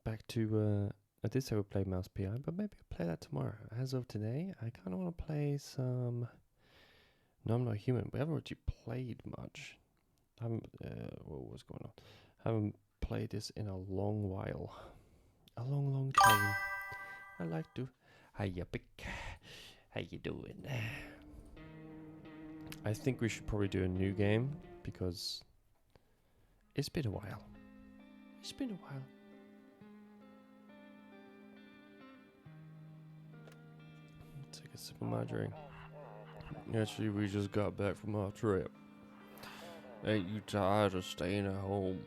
back to I did say we play Mouse PI, but maybe I'll play that tomorrow. As of today, I kind of want to play some. No, I'm Not Human. We haven't really played much. I haven't. What was going on? Haven't played this in a long while. A long, long time. I like to. Hiya, pick. How you doing? I think we should probably do a new game because it's been a while. It's been a while. Take a sip of my drink. Actually, we just got back from our trip. Ain't you tired of staying at home?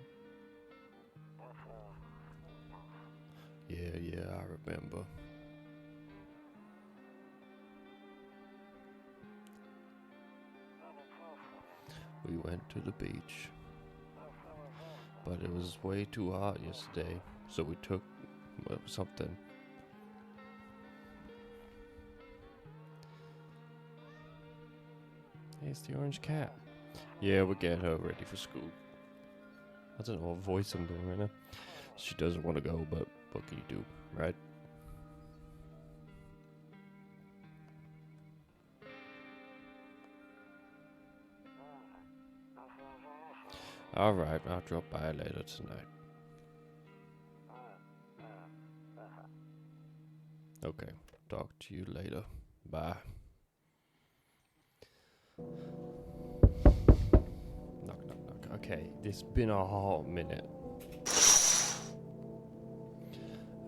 Yeah, I remember. We went to the beach. But it was way too hot yesterday, so we took something. Hey, it's the orange cat. Yeah, we're getting her ready for school. I don't know what voice I'm doing right now. She doesn't want to go, but what can you do, right? Alright, I'll drop by later tonight. Okay, talk to you later. Bye. Knock, knock, knock. Okay, it's been a hot minute.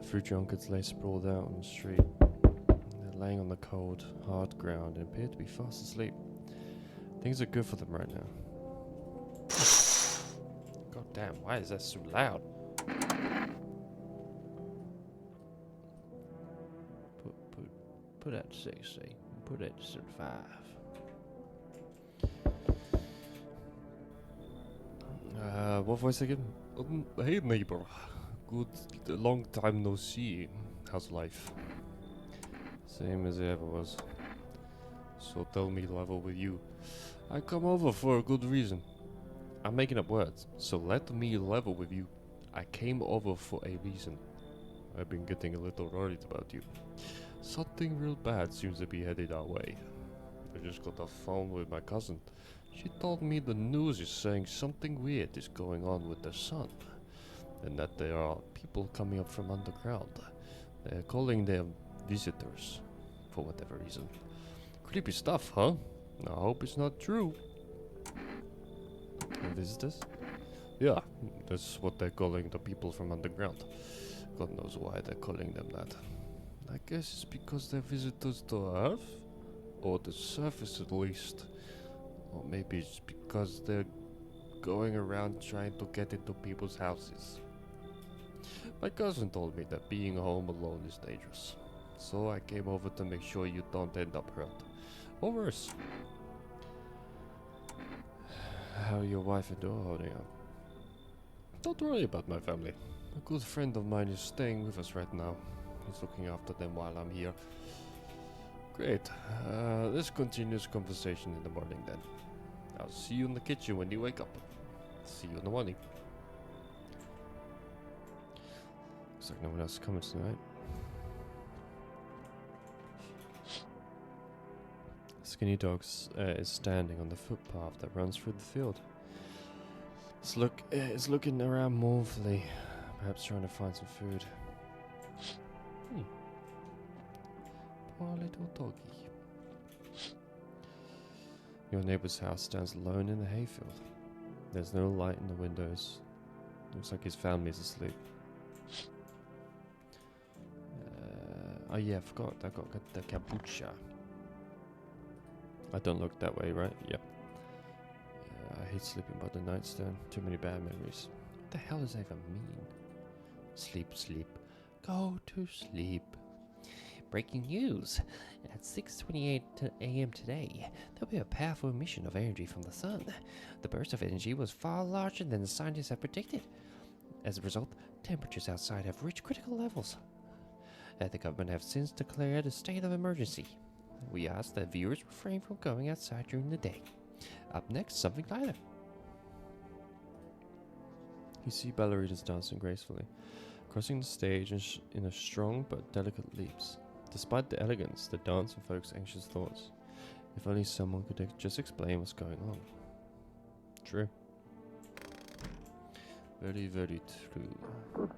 Three drunkards lay sprawled out on the street. They're laying on the cold, hard ground and appear to be fast asleep. Things are good for them right now. God damn, why is that so loud? Put that to 60. Put that to 75. What voice again? Hey neighbor. Good, long time no see. How's life? Same as it ever was. So tell me level with you. I come over for a good reason. I'm making up words, so let me level with you. I came over for a reason. I've been getting a little worried about you. Something real bad seems to be headed our way. I just got off the phone with my cousin. She told me the news is saying something weird is going on with the sun, and that there are people coming up from underground. They're calling them visitors, for whatever reason. Creepy stuff, huh? I hope it's not true. Visitors? Yeah, that's what they're calling the people from underground. God knows why they're calling them that. I guess it's because they're visitors to Earth? Or the surface at least. Or maybe it's because they're going around trying to get into people's houses. My cousin told me that being home alone is dangerous. So I came over to make sure you don't end up hurt. Or worse. How are your wife and daughter holding up? Don't worry about my family. A good friend of mine is staying with us right now. He's looking after them while I'm here. Great. Let's continue this conversation in the morning then. I'll see you in the kitchen when you wake up. See you in the morning. Looks like no one else is coming tonight. Skinny Dog is standing on the footpath that runs through the field. It's looking around mournfully, perhaps trying to find some food. Poor little doggy. Your neighbor's house stands alone in the hayfield. There's no light in the windows. Looks like his family's asleep. Oh yeah, I forgot. I got the kombucha. I don't look that way, right? Yep. I hate sleeping by the nightstand. Too many bad memories. What the hell does that even mean? Sleep, sleep. Go to sleep. Breaking news. At 6:28 a.m. today, there'll be a powerful emission of energy from the sun. The burst of energy was far larger than the scientists had predicted. As a result, temperatures outside have reached critical levels. The government have since declared a state of emergency. We ask that viewers refrain from going outside during the day. Up next, something lighter. You see ballerinas dancing gracefully. crossing the stage in a strong but delicate leaps. Despite the elegance, the dance invokes anxious thoughts. If only someone could just explain what's going on. True. Very, very true.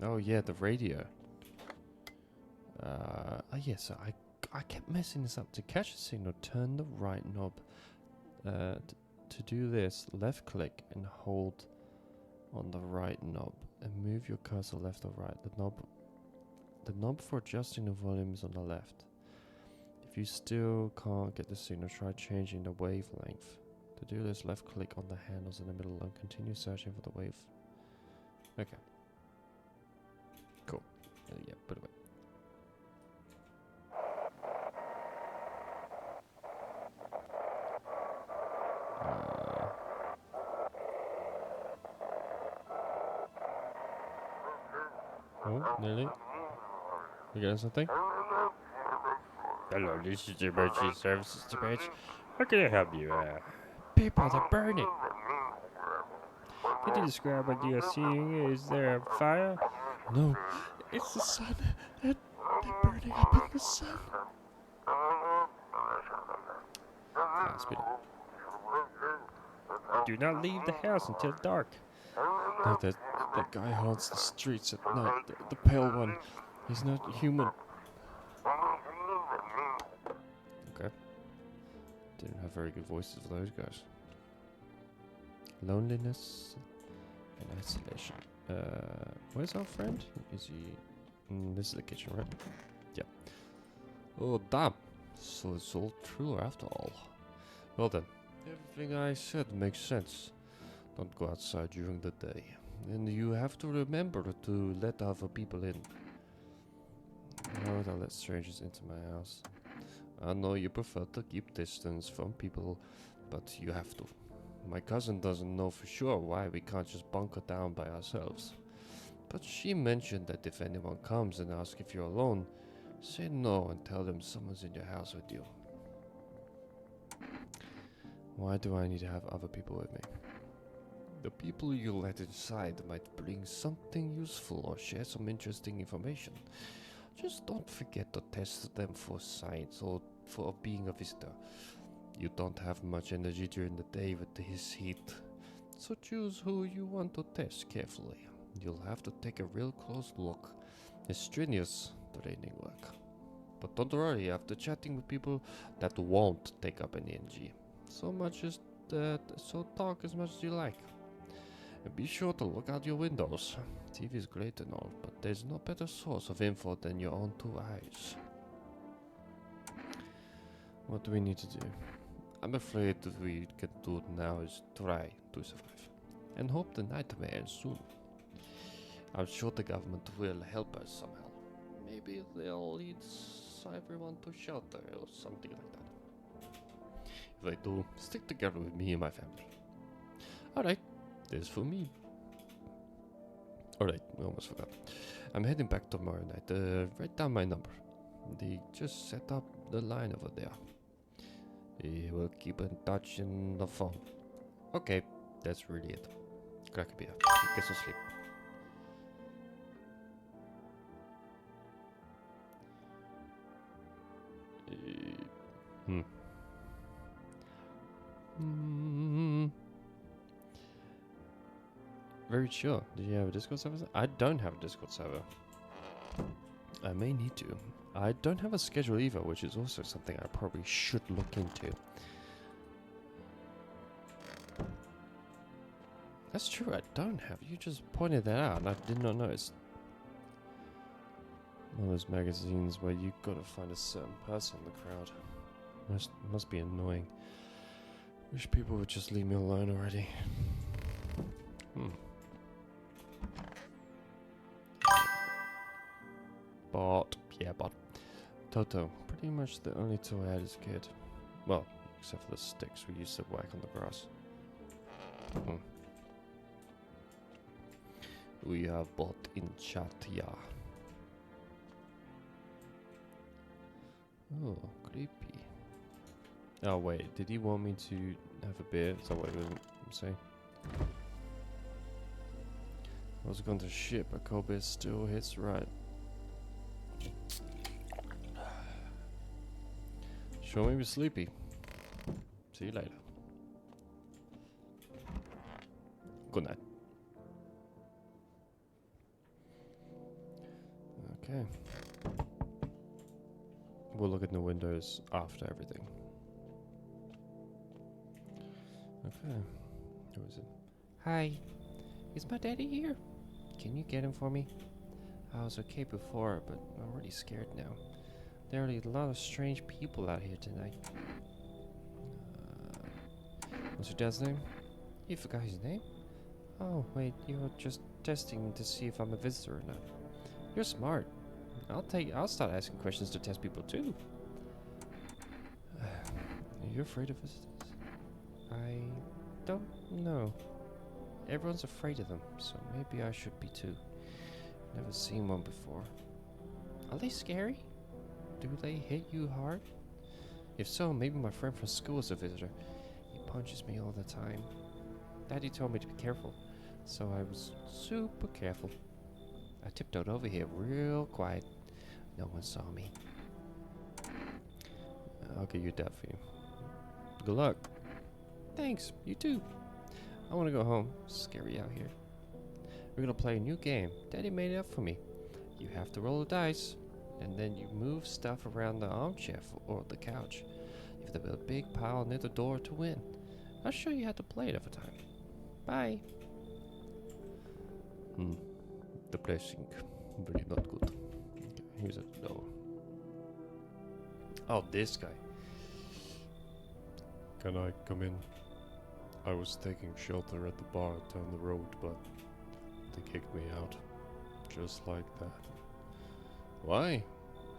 Oh yeah, the radio. Yeah, so I kept messing this up. To catch a signal, turn the right knob. To do this, left click and hold on the right knob and move your cursor left or right. The knob for adjusting the volume is on the left. If you still can't get the signal, try changing the wavelength. To do this, left click on the handles in the middle and continue searching for the wave. Okay. Cool. Yeah, put it away. Oh, nearly. You getting something? Hello, this is the emergency services branch. How can I help you? People are burning. Can you describe what you are seeing? Is there a fire? No, it's the sun. They're burning up in the sun. Speed up. Do not leave the house until dark. No, that guy haunts the streets at night. The pale one. He's not human. Okay. Didn't have very good voices for those guys. Loneliness and isolation. Where's our friend? Is he? This is the kitchen, right? Yeah. Oh, damn. So it's all true after all. Well then, everything I said makes sense. Don't go outside during the day. And you have to remember to let other people in. Why would I let strangers into my house? I know you prefer to keep distance from people, but you have to. My cousin doesn't know for sure why we can't just bunker down by ourselves. But she mentioned that if anyone comes and asks if you're alone, say no and tell them someone's in your house with you. Why do I need to have other people with me? The people you let inside might bring something useful or share some interesting information. Just don't forget to test them for science or for being a visitor. You don't have much energy during the day with this heat, so choose who you want to test carefully. You'll have to take a real close look. It's strenuous training work. But don't worry, after chatting with people, that won't take up any energy. So talk as much as you like. And be sure to look out your windows. TV is great and all, but there's no better source of info than your own two eyes. What do we need to do? I'm afraid that we can do now is try to survive. And hope the nightmare ends soon. I'm sure the government will help us somehow. Maybe they'll lead everyone to shelter or something like that. If they do, stick together with me and my family. Alright, this for me. Alright, I almost forgot. I'm heading back tomorrow night. Write down my number. They just set up the line over there. We will keep in touch in the phone. Okay, that's really it. Crack a beer. Get some sleep. Very chill. Do you have a Discord server? I don't have a Discord server. I may need to. I don't have a schedule either, which is also something I probably should look into. That's true, I don't have. You just pointed that out and I did not notice. One of those magazines where you gotta find a certain person in the crowd. Must be annoying. Wish people would just leave me alone already. Bot. Yeah, bot. Toto. Pretty much the only toy I had as a kid. Well, except for the sticks we used to whack on the grass. We have bot in chat, yeah. Oh, creepy. Oh wait, did he want me to have a beer? Is that what he was saying? I was going to shit, but Kobe still hits right. Show me be sleepy. See you later. Good night. Okay. We'll look at the windows after everything. Okay. Who is it? Hi. Is my daddy here? Can you get him for me? I was okay before, but I'm really scared now. There are a lot of strange people out here tonight. What's your dad's name? You forgot his name? Oh, wait, you're just testing to see if I'm a visitor or not. You're smart. I'll start asking questions to test people too. Are you afraid of visitors? I don't know. Everyone's afraid of them, so maybe I should be too. Never seen one before. Are they scary? Do they hit you hard? If so, maybe my friend from school is a visitor. He punches me all the time. Daddy told me to be careful, so I was super careful. I tiptoed over here real quiet. No one saw me. I'll get your dad for you. Good luck. Thanks, you too. I want to go home. Scary out here. We're gonna play a new game. Daddy made it up for me. You have to roll the dice, and then you move stuff around the armchair or the couch. You have to build a big pile near the door to win. I'll show you how to play it over time. Bye. The blessing. Really not good. Okay, here's a door. Oh, this guy. Can I come in? I was taking shelter at the bar down the road, but they kicked me out. Just like that. Why?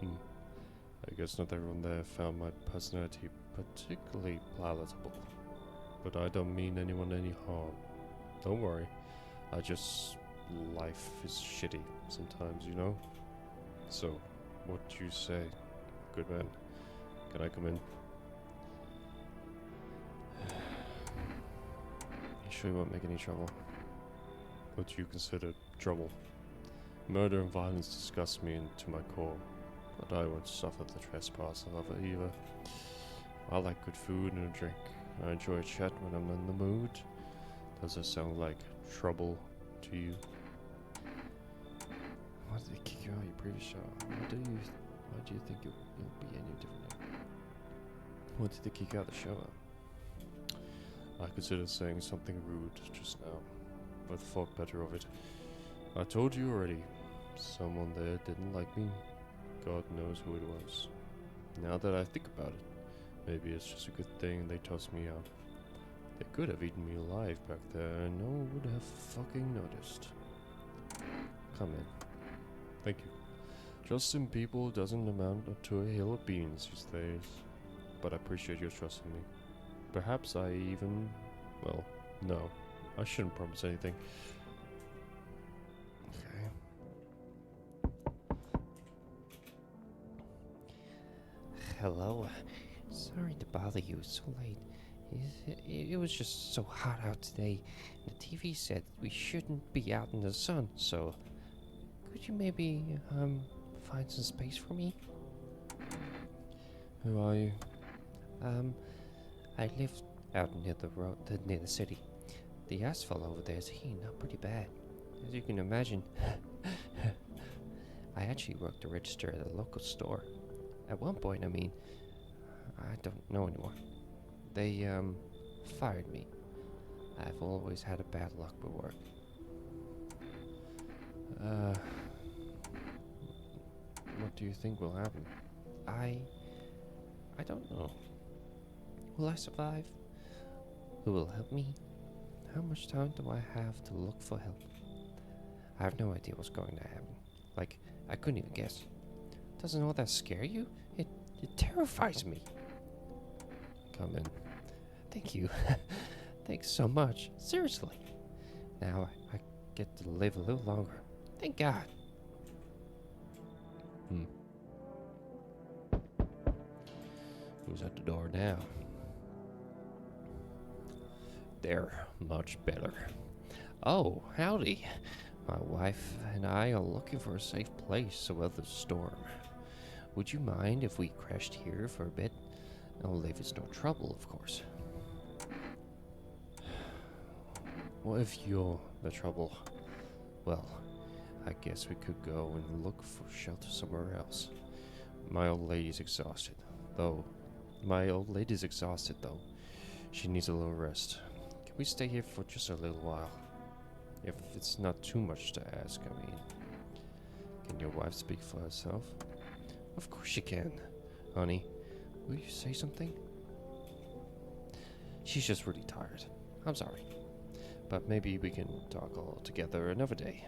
I guess not everyone there found my personality particularly palatable. But I don't mean anyone any harm. Don't worry. Life is shitty sometimes, you know? So, what do you say? Good man. Can I come in? You sure you won't make any trouble? What do you consider trouble? Murder and violence disgust me into my core, but I won't suffer the trespass of it either. I like good food and a drink. I enjoy a chat when I'm in the mood. Does it sound like trouble to you? Why did they kick you out of your previous show? Why do you think you'll be any different? What did they kick you out of the show at? I considered saying something rude just now, but thought better of it. I told you already. Someone there didn't like me. God knows who it was. Now that I think about it, maybe it's just a good thing they tossed me out. They could have eaten me alive back there and no one would have fucking noticed. Come in. Thank you. Trusting people doesn't amount to a hill of beans these days. But I appreciate your trust in me. Perhaps I even... well, no. I shouldn't promise anything. Okay. Hello. Sorry to bother you so late. It was just so hot out today. The TV said we shouldn't be out in the sun, so could you maybe find some space for me? Who are you? I live out near the road, near the city. The asphalt over there is heating up pretty bad. As you can imagine, I actually worked to register at a local store. At one point, I mean, I don't know anymore. They, fired me. I've always had a bad luck with work. What do you think will happen? I don't know. Will I survive? Who will help me? How much time do I have to look for help? I have no idea what's going to happen. Like, I couldn't even guess. Doesn't all that scare you? It terrifies me. Come in. Thank you. Thanks so much. Seriously. Now I get to live a little longer. Thank God. Who's at the door now? They're much better. Oh, howdy. My wife and I are looking for a safe place to weather the storm. Would you mind if we crashed here for a bit? Only if it's no trouble, of course. What if you're the trouble? Well, I guess we could go and look for shelter somewhere else. My old lady's exhausted, though. She needs a little rest. Can we stay here for just a little while? If it's not too much to ask, I mean. Can your wife speak for herself? Of course she can. Honey, will you say something? She's just really tired. I'm sorry. But maybe we can talk all together another day.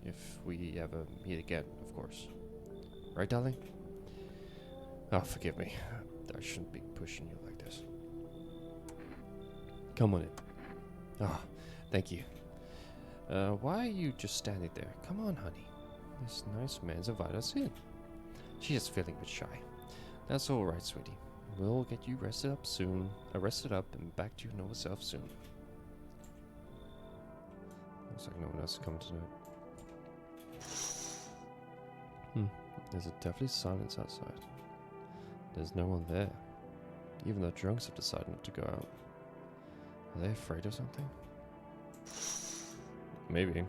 If we ever meet again, of course. Right, darling? Oh, forgive me. I shouldn't be pushing you like this. Come on in. Oh, thank you. Why are you just standing there? Come on, honey. This nice man's invited us in. She's just feeling a bit shy. That's all right, sweetie. We'll get you rested up and back to your normal self soon. Looks like no one else is coming tonight. There's a deathly silence outside. There's no one there. Even the drunks have decided not to go out. Are they afraid of something? Maybe.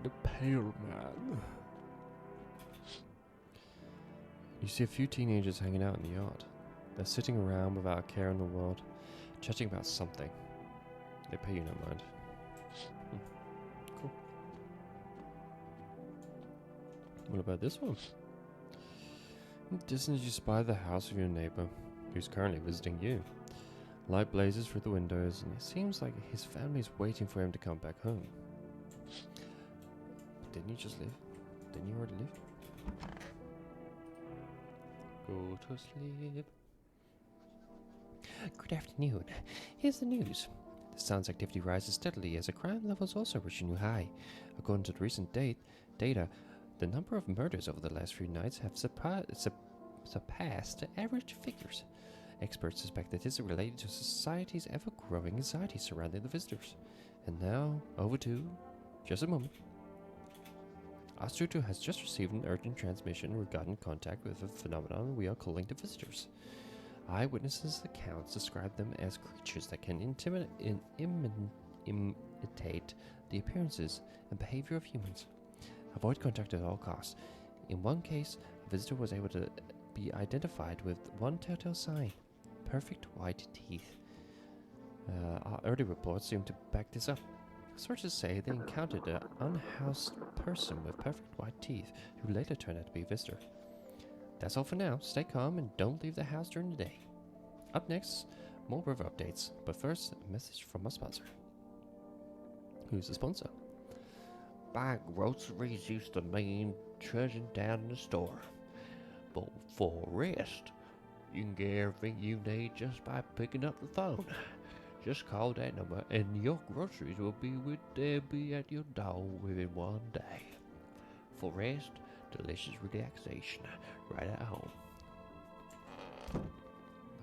The pale man. You see a few teenagers hanging out in the yard. They're sitting around without a care in the world, chatting about something. They pay you no mind. Cool. What about this one? In the distance you spy the house of your neighbor, who's currently visiting you. Light blazes through the windows, and it seems like his family is waiting for him to come back home. But didn't you just leave? Didn't you already leave? Go to sleep. Good afternoon. Here's the news. The sun's activity rises steadily as the crime levels also reach a new high. According to the recent data, the number of murders over the last few nights have surpassed the average figures. Experts suspect that this is related to society's ever-growing anxiety surrounding the visitors. And now, over to... just a moment. Astruto has just received an urgent transmission regarding contact with a phenomenon we are calling the visitors. Eyewitnesses' accounts describe them as creatures that can imitate the appearances and behavior of humans. Avoid contact at all costs. In one case, a visitor was able to be identified with one telltale sign: perfect white teeth. Our early reports seem to back this up. Sources say they encountered an unhoused person with perfect white teeth who later turned out to be a visitor. That's all for now. Stay calm and don't leave the house during the day. Up next, more river updates, but first, a message from our sponsor. Who's the sponsor? Buying groceries used to mean trudging down in the store. But for rest, you can get everything you need just by picking up the phone. Just call that number and your groceries will be at your door within one day. For rest, delicious relaxation right at home.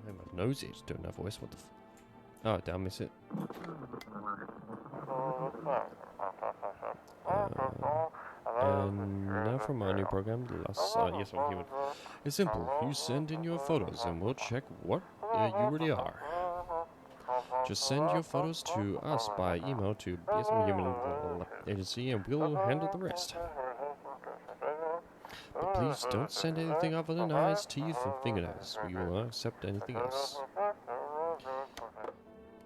My nose is doing that voice. What the oh, did I miss it? And now from our new program, Yes, I'm Human. It's simple. You send in your photos and we'll check what you really are. Just send your photos to us by email to Agency and we'll handle the rest. But please don't send anything other than eyes, teeth, and fingernails. We will not accept anything else.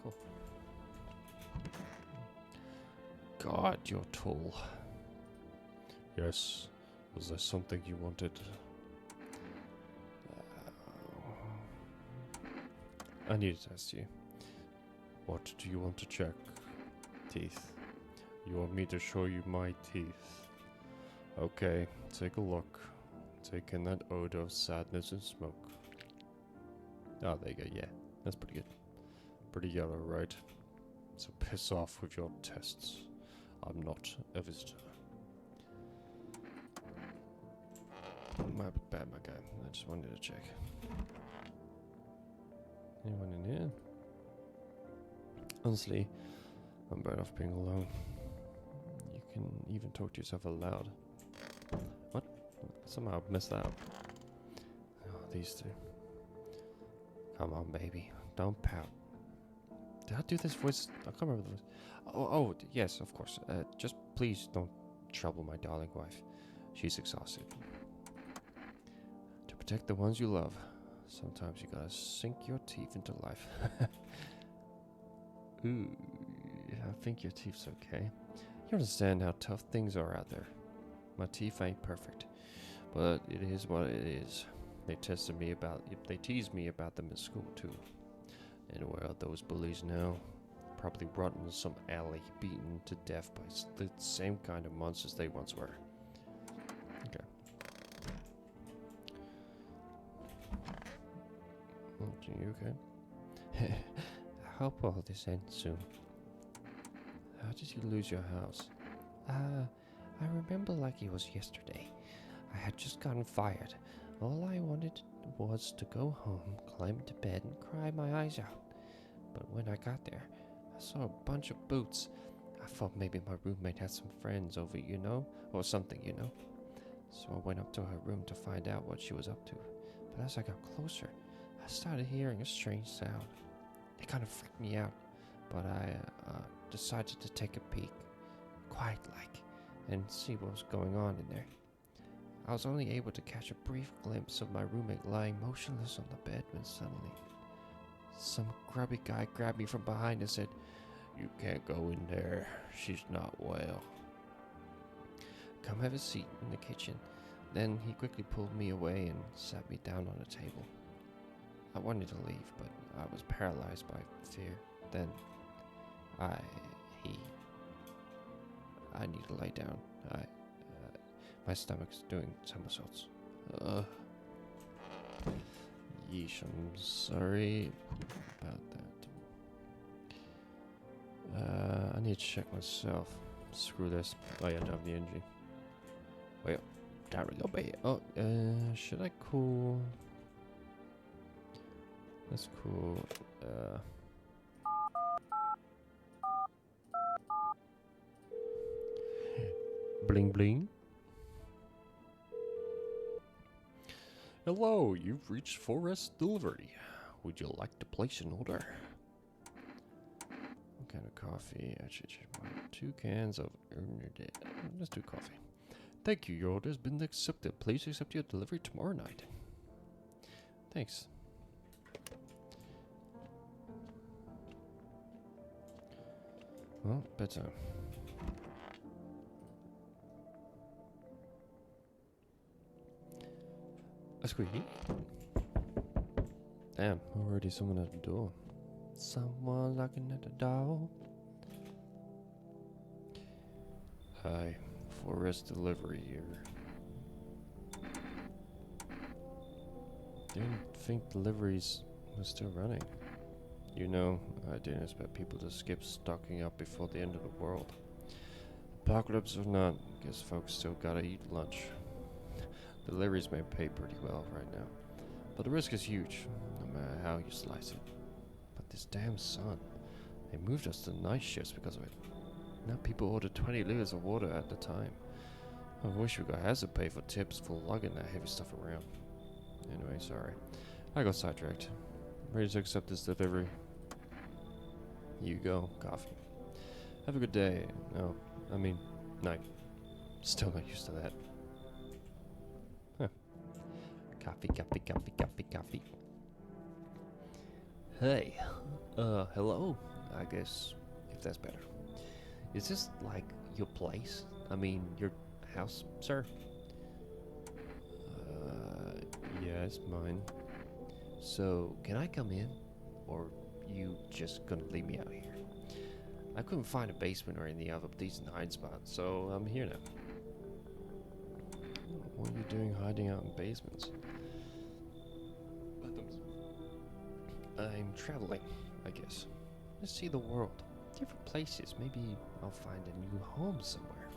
Cool. God, you're tall. Yes. Was there something you wanted? I need to test you. What do you want to check? Teeth. You want me to show you my teeth? Okay, take a look. Take in that odor of sadness and smoke. Oh, there you go, yeah. That's pretty good. Pretty yellow, right? So piss off with your tests. I'm not a visitor. My bad, my guy. I just wanted to check. Anyone in here? Honestly, I'm better off being alone. You can even talk to yourself aloud. What? Somehow I messed that up. Oh, these two. Come on, baby. Don't pout. Did I do this voice? I can't remember the voice. Yes, of course. Just please don't trouble my darling wife. She's exhausted. To protect the ones you love, sometimes you gotta sink your teeth into life. Ooh, I think your teeth's okay. You understand how tough things are out there. My teeth ain't perfect, but it is what it is. They teased me about them in school too. And where are those bullies now? Probably rotten in some alley, beaten to death by the same kind of monsters they once were. Okay. Are you okay? I hope all this ends soon. How did you lose your house? I remember like it was yesterday. I had just gotten fired. All I wanted was to go home, climb into bed, and cry my eyes out. But when I got there, I saw a bunch of boots. I thought maybe my roommate had some friends over, or something, So I went up to her room to find out what she was up to. But as I got closer, I started hearing a strange sound. It kind of freaked me out, but I decided to take a peek, quiet like, and see what was going on in there. I was only able to catch a brief glimpse of my roommate lying motionless on the bed when suddenly some grubby guy grabbed me from behind and said, "You can't go in there. She's not well." "Come have a seat in the kitchen." Then he quickly pulled me away and sat me down on a table. I wanted to leave, but I was paralyzed by fear. Then I need to lay down. My stomach's doing somersaults. Yeesh, I'm sorry about that. I need to check myself. Screw this. Oh yeah, I don't have the energy. Wait, Time to go bed. oh, should I cool? Let's cool, bling bling. Hello, you've reached Forest Delivery. Would you like to place an order? What kind of coffee? Actually, 2 cans of let's do coffee. Thank you, your order has been accepted. Please accept your delivery tomorrow night. Thanks. Well, bedtime. A squeaky. Damn, already someone at the door. Someone knocking at the door. Hi, Forest Delivery here. Didn't think deliveries were still running. I didn't expect people to skip stocking up before the end of the world. Apocalypse or not, guess folks still gotta eat lunch. Deliveries may pay pretty well right now, but the risk is huge, no matter how you slice it. But this damn sun, they moved us to night shifts because of it. Now people order 20 liters of water at a time. I wish we got hazard pay for tips for lugging that heavy stuff around. Anyway, sorry. I got sidetracked. Ready to accept this delivery. Here you go, coffee. Have a good day. Night. Still not used to that. Huh. Coffee, coffee, coffee, coffee, coffee. Hey. Hello? I guess, if that's better. Is this, like, your place? Your house, sir? Yeah, it's mine. So, can I come in? Or you just gonna leave me out here? I couldn't find a basement or any other decent hide spot, so I'm here now. What are you doing hiding out in basements? I'm traveling, I guess. Just see the world. Different places. Maybe I'll find a new home somewhere.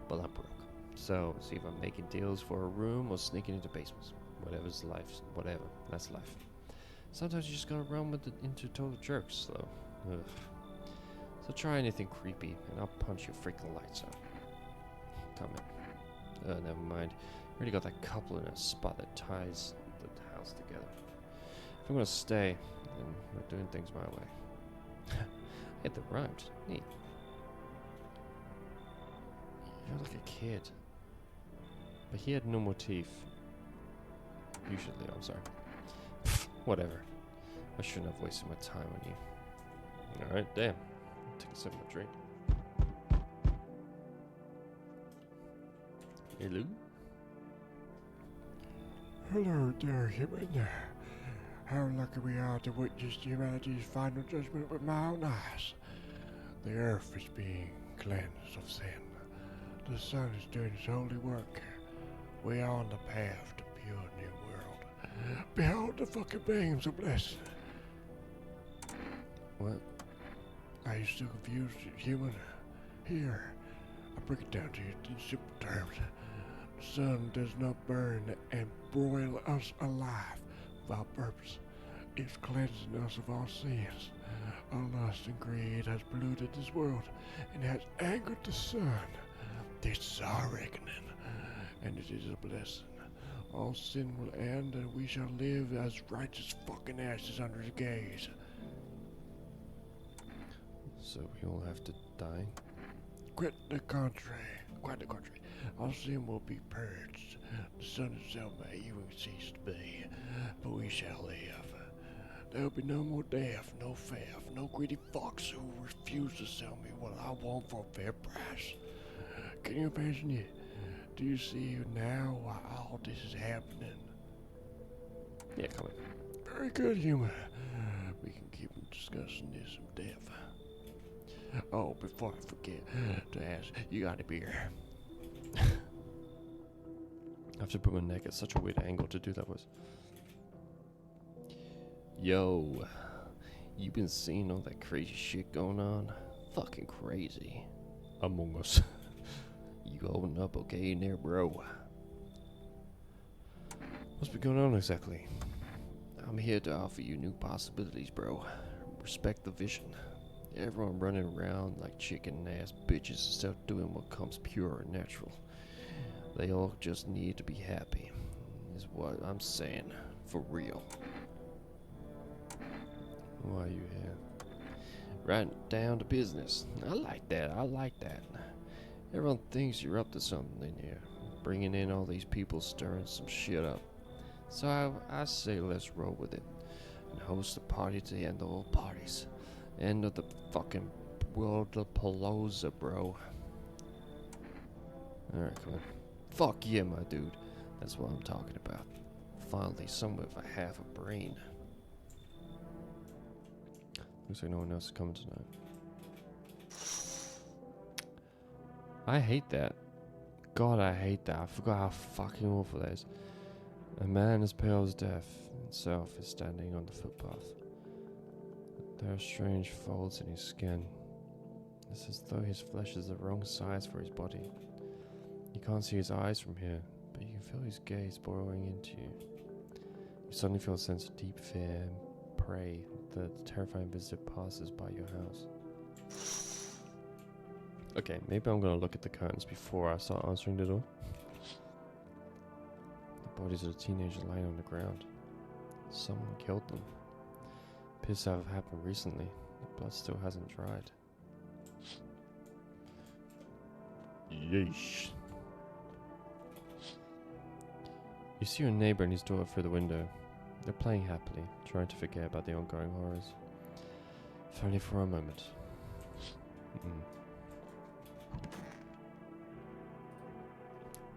But I'm broke. So, see if I'm making deals for a room or sneaking into basements. Whatever's life. Whatever. That's life. Sometimes you just gotta run into total jerks, though. Ugh. So try anything creepy, and I'll punch your freaking lights out. Come in. Never mind. Already got that couple in a spot that ties the house together. If I'm gonna stay, then we're doing things my way. Hey, that rhymed. Neat. You're like a kid. But he had no motif. You should leave, I'm sorry. Whatever. I shouldn't have wasted my time on you. Alright, damn. Take a sip of my drink. Hello? Hello there, human. How lucky we are to witness humanity's final judgment with my own eyes. The earth is being cleansed of sin. The sun is doing its holy work. We are on the path to pure new world. Behold the fucking beams of blessing. What? Are you still confused, human? Here, I break it down to you in simple terms. The sun does not burn and broil us alive without purpose. It's cleansing us of all sins. Our lust and greed has polluted this world and has angered the sun. This is our reckoning, and it is a blessing. All sin will end, and we shall live as righteous fucking asses under his gaze. So we all have to die? Quite the contrary. All sin will be purged. The sun itself may even cease to be, but we shall live. There will be no more death, no theft, no greedy fucks who refuse to sell me what I want for a fair price. Can you imagine it? Do you see now why all this is happening? Yeah, come on. Very good, human. We can keep discussing this in depth. Oh, before I forget to ask, you got a beer? I have to put my neck at such a weird angle to do that was. Yo, you been seeing all that crazy shit going on? Fucking crazy. Among Us. You holding up okay in there, bro? What's been going on exactly? I'm here to offer you new possibilities, bro. Respect the vision. Everyone running around like chicken-ass bitches instead of doing what comes pure and natural. They all just need to be happy, is what I'm saying, for real. Why are you here? Right down to business. I like that. Everyone thinks you're up to something in here, bringing in all these people stirring some shit up. So I say let's roll with it, and host a party to end all parties. End of the fucking world of Palooza, bro. Alright, come on. Fuck yeah, my dude. That's what I'm talking about. Finally, someone with a half a brain. Looks like no one else is coming tonight. I hate that. God, I hate that. I forgot how fucking awful that is. A man as pale as death himself is standing on the footpath. There are strange folds in his skin. It's as though his flesh is the wrong size for his body. You can't see his eyes from here, but you can feel his gaze burrowing into you. You suddenly feel a sense of deep fear and pray that the terrifying visitor passes by your house. Okay, maybe I'm gonna look at the curtains before I start answering the door. The bodies of the teenagers lying on the ground. Someone killed them. Appears to have happened recently. The blood still hasn't dried. Yeesh. You see your neighbor and his daughter through the window. They're playing happily, trying to forget about the ongoing horrors. If only for a moment.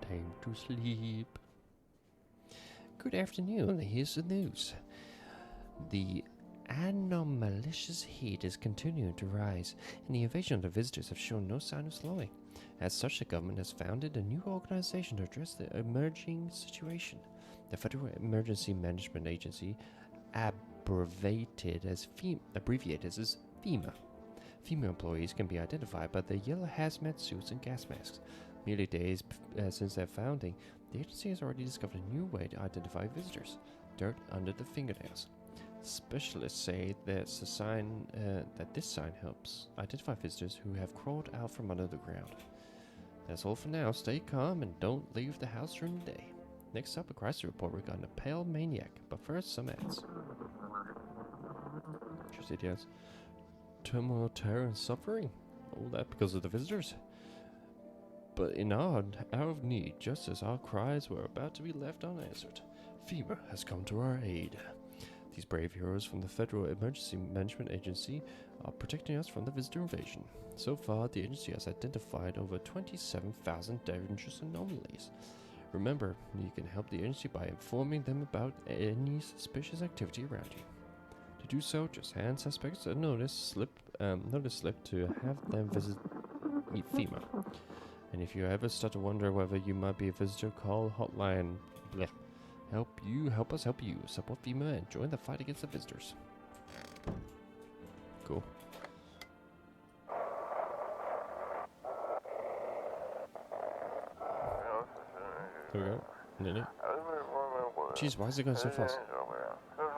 Time to sleep. Good afternoon, here's the news. The anomalicious heat is continuing to rise, and the invasion of the visitors have shown no sign of slowing. As such, the government has founded a new organization to address the emerging situation. The Federal Emergency Management Agency, abbreviated as FEMA. FEMA employees can be identified by their yellow hazmat suits and gas masks. Merely days since their founding, the agency has already discovered a new way to identify visitors: dirt under the fingernails. Specialists say that this sign helps identify visitors who have crawled out from under the ground. That's all for now. Stay calm and don't leave the house during the day. Next up, a crisis report regarding a pale maniac. But first, some ads. Just idiots. Turmoil, terror, and suffering. All that because of the visitors. But in our hour of need, just as our cries were about to be left unanswered, FEMA has come to our aid. These brave heroes from the Federal Emergency Management Agency are protecting us from the visitor invasion. So far, the agency has identified over 27,000 dangerous anomalies. Remember, you can help the agency by informing them about any suspicious activity around you. To do so, just hand suspects a notice slip to have them visit FEMA. And if you ever start to wonder whether you might be a visitor, call hotline. Blech. Help us help you. Support FEMA and join the fight against the visitors. Cool. There we go. Nearly. Jeez, why is it going so fast?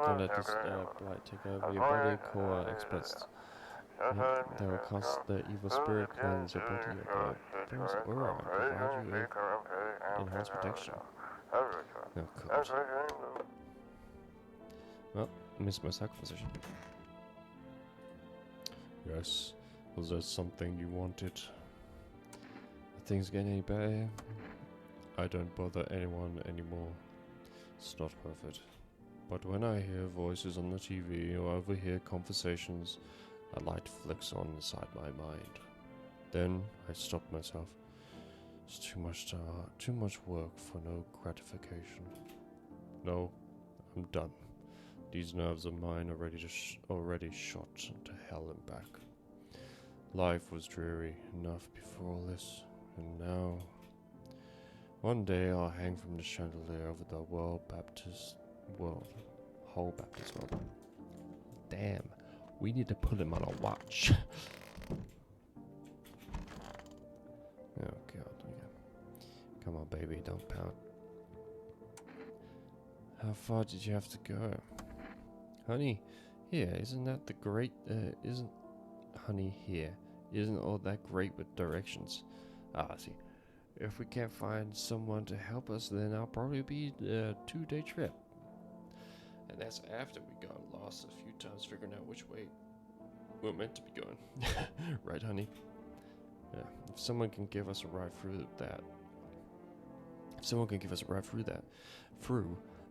Don't let this blight take over your body. Core experts. They will cast the evil spirit, cleanse your body of the first aura, and provide you with enhanced protection. Oh, God. Well, missed my cycle position. Yes. Was there something you wanted? Are things getting any better? I don't bother anyone anymore. It's not worth it. But when I hear voices on the TV or overhear conversations, a light flicks on inside my mind. Then I stop myself. It's too much work for no gratification. No, I'm done. These nerves of mine are already shot to hell and back. Life was dreary enough before all this, and now... One day I'll hang from the chandelier over the whole Baptist world. Damn, we need to put him on a watch. Oh God, yeah. Come on, baby, don't pout. How far did you have to go? Honey, here, isn't that the great, isn't all that great with directions? Ah, see. If we can't find someone to help us, then I'll probably be a 2-day trip. And that's after we got lost a few times figuring out which way we're meant to be going. Right, honey? Yeah, if someone can give us a ride through that,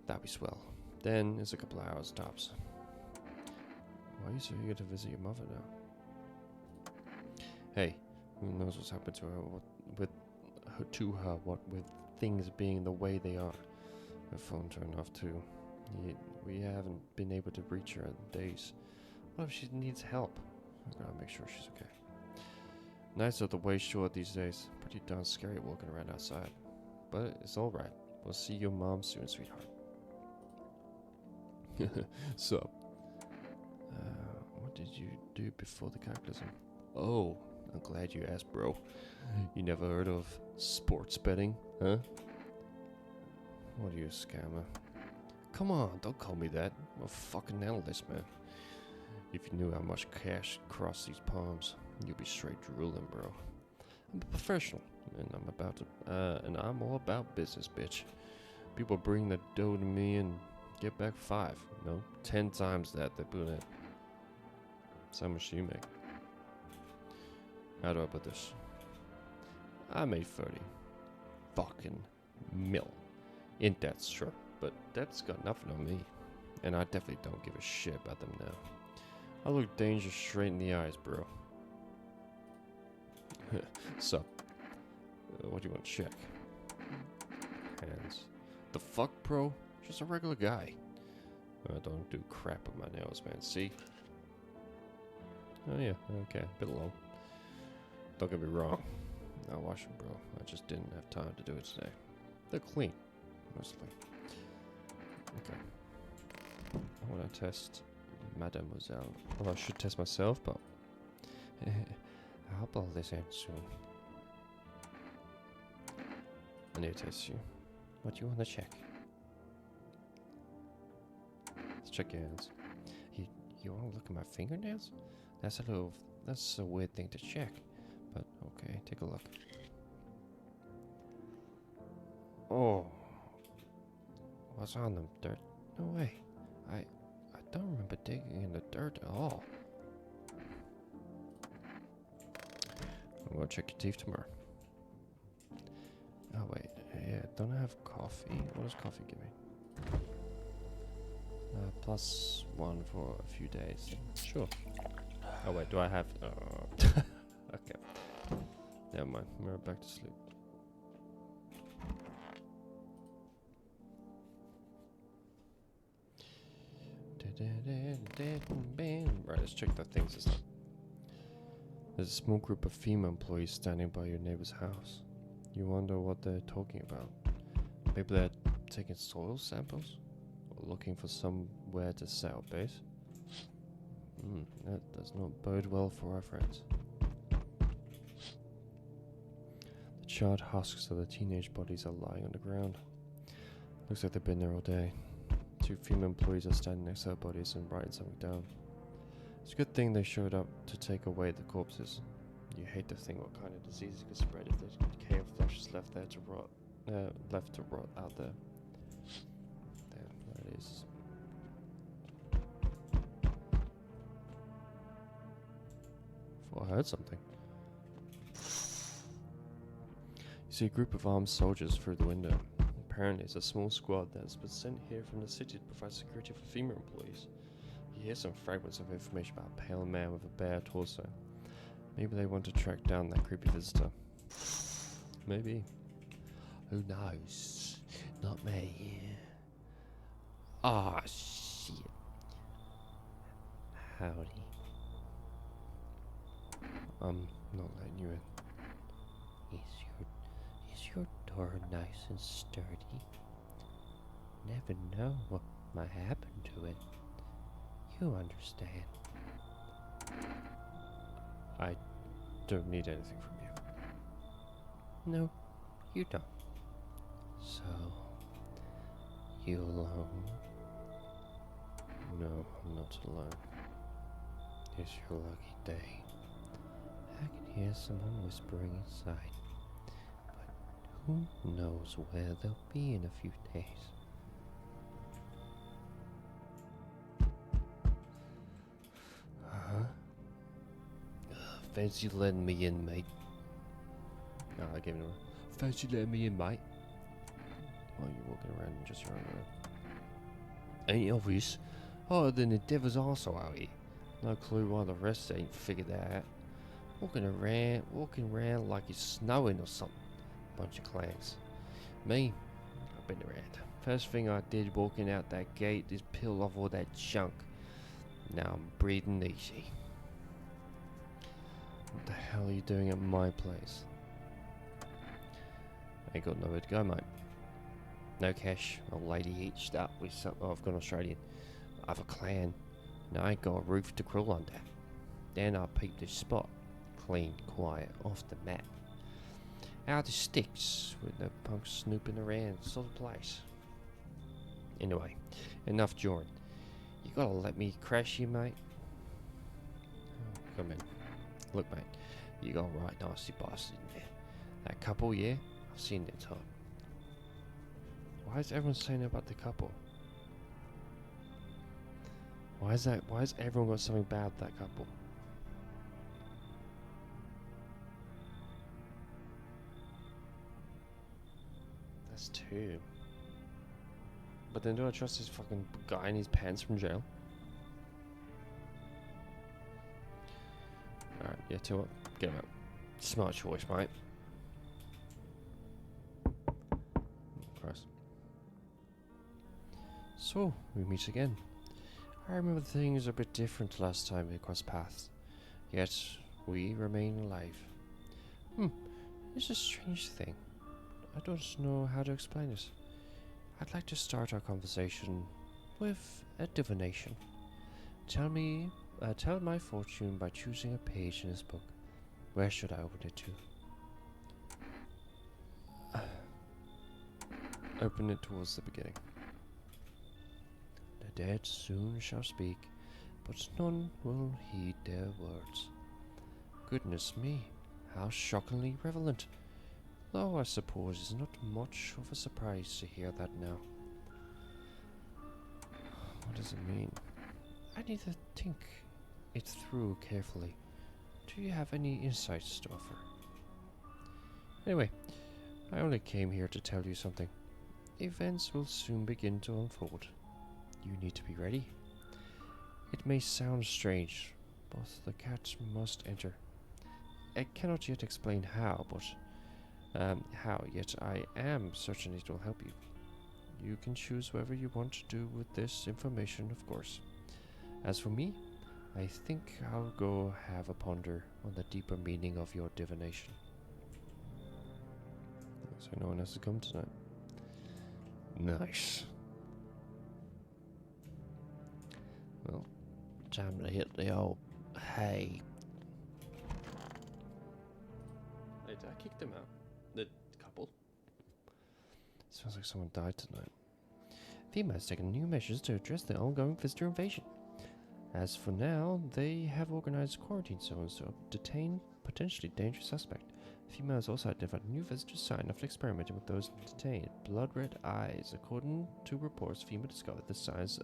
that'd be swell. Then it's a couple of hours tops. Why are you so eager to visit your mother now? Hey, who knows what's happened to her, what with things being the way they are. Her phone turned off too. We haven't been able to reach her in days. What if she needs help? I gotta make sure she's okay. Nights are the way short these days. Pretty darn scary walking around outside. But it's alright. We'll see your mom soon, sweetheart. Sup? What did you do before the cataclysm? Oh, I'm glad you asked, bro. You never heard of sports betting, huh? What are you, a scammer? Come on, don't call me that. I'm a fucking analyst, man. If you knew how much cash crossed these palms, you'd be straight drooling, bro. I'm a professional, and I'm all about business, bitch. People bring the dough to me and get back 5, 10 times that they put in. So how much do you make? How do I put this? I made 30 fucking mil. In debt, sure, but debt's got nothing on me. And I definitely don't give a shit about them now. I look danger straight in the eyes, bro. Sup? What do you want to check? Hands. The fuck, bro? Just a regular guy. I don't do crap with my nails, man. See? Oh yeah, okay, bit long. Don't get me wrong. I'll wash them, bro. I just didn't have time to do it today. They're clean, mostly. Okay. I want to test Mademoiselle. Well, I should test myself, but I hope all this ends soon. I need to test you. What do you want to check? Let's check your hands. You want to look at my fingernails? That's a weird thing to check. But okay, take a look. Oh. What's on them? Dirt? No way. I don't remember digging in the dirt at all. I'm gonna check your teeth tomorrow. Oh wait, yeah, don't I have coffee? What does coffee give me? +1 for a few days. Sure. Oh wait, do I have... okay. Never mind, we're back to sleep. Right, let's check that things this time. There's a small group of female employees standing by your neighbor's house. You wonder what they're talking about. Maybe they're taking soil samples? Or looking for somewhere to set up base? That does not bode well for our friends. The charred husks of the teenage bodies are lying on the ground. Looks like they've been there all day. 2 female employees are standing next to their bodies and writing something down. It's a good thing they showed up to take away the corpses. You hate to think what kind of diseases could spread if the decay of flesh is left there to rot, out there. Damn, that is. Thought I heard something. You see a group of armed soldiers through the window. Apparently, it's a small squad that has been sent here from the city to provide security for female employees. You hear some fragments of information about a pale man with a bare torso. Maybe they want to track down that creepy visitor. Maybe. Who knows? Not me. Ah, shit. Howdy. I'm not letting you in. Is your door nice and sturdy? Never know what might happen to it. You understand. I don't need anything from you. No, you don't. So, you alone? No, I'm not alone. It's your lucky day. I can hear someone whispering inside. But who knows where they'll be in a few days? Huh? Fancy letting me in, mate? No, I gave it away. Fancy letting me in, mate? Why are you walking around in just your own way? Ain't it obvious? Harder than the devil's arsehole out here. No clue why the rest ain't figured that out. Walking around like it's snowing or something. Bunch of clowns. Me, I've been around. First thing I did walking out that gate is peel off all that junk. Now I'm breathing easy. What the hell are you doing at my place? Ain't got nowhere to go, mate. No cash, old lady hitched up with some. Oh, I've gone Australian. I've a clan, and I ain't got a roof to crawl under. Then I peeped this spot, clean, quiet, off the map. Out the sticks, with no punks snooping around, sort of place. Anyway, enough jawing. You gotta let me crash you, mate. Come in. Look, mate, you got right nasty bastards in there. That couple, yeah? I've seen their time. Why is everyone saying about the couple? Why is everyone got something bad with that couple? That's 2. But then do I trust this fucking guy in his pants from jail? Alright, yeah, tell you what, get him out. Smart choice, mate. Christ. So, we meet again. I remember things a bit different last time we crossed paths. Yet, we remain alive. It's a strange thing. I don't know how to explain it. I'd like to start our conversation with a divination. Tell my fortune by choosing a page in this book. Where should I open it to? Open it towards the beginning. The dead soon shall speak, but none will heed their words. Goodness me, how shockingly relevant. Though I suppose it's not much of a surprise to hear that now. What does it mean? I need to think it through carefully. Do you have any insights to offer? Anyway, I only came here to tell you something. Events will soon begin to unfold. You need to be ready. It may sound strange, but the cat must enter. I cannot yet explain how, but yet I am certain it will help you. You can choose whatever you want to do with this information, of course. As for me, I think I'll go have a ponder on the deeper meaning of your divination. So no one has to come tonight. Nice. Well, Time to hit the old hay. I kicked them out. The couple. Sounds like someone died tonight. FEMA has taken new measures to address the ongoing visitor invasion. As for now, they have organized quarantine zones to detain potentially dangerous suspects. FEMA has also identified new visitors sign after experimenting with those detained. Blood red eyes. According to reports, FEMA discovered the signs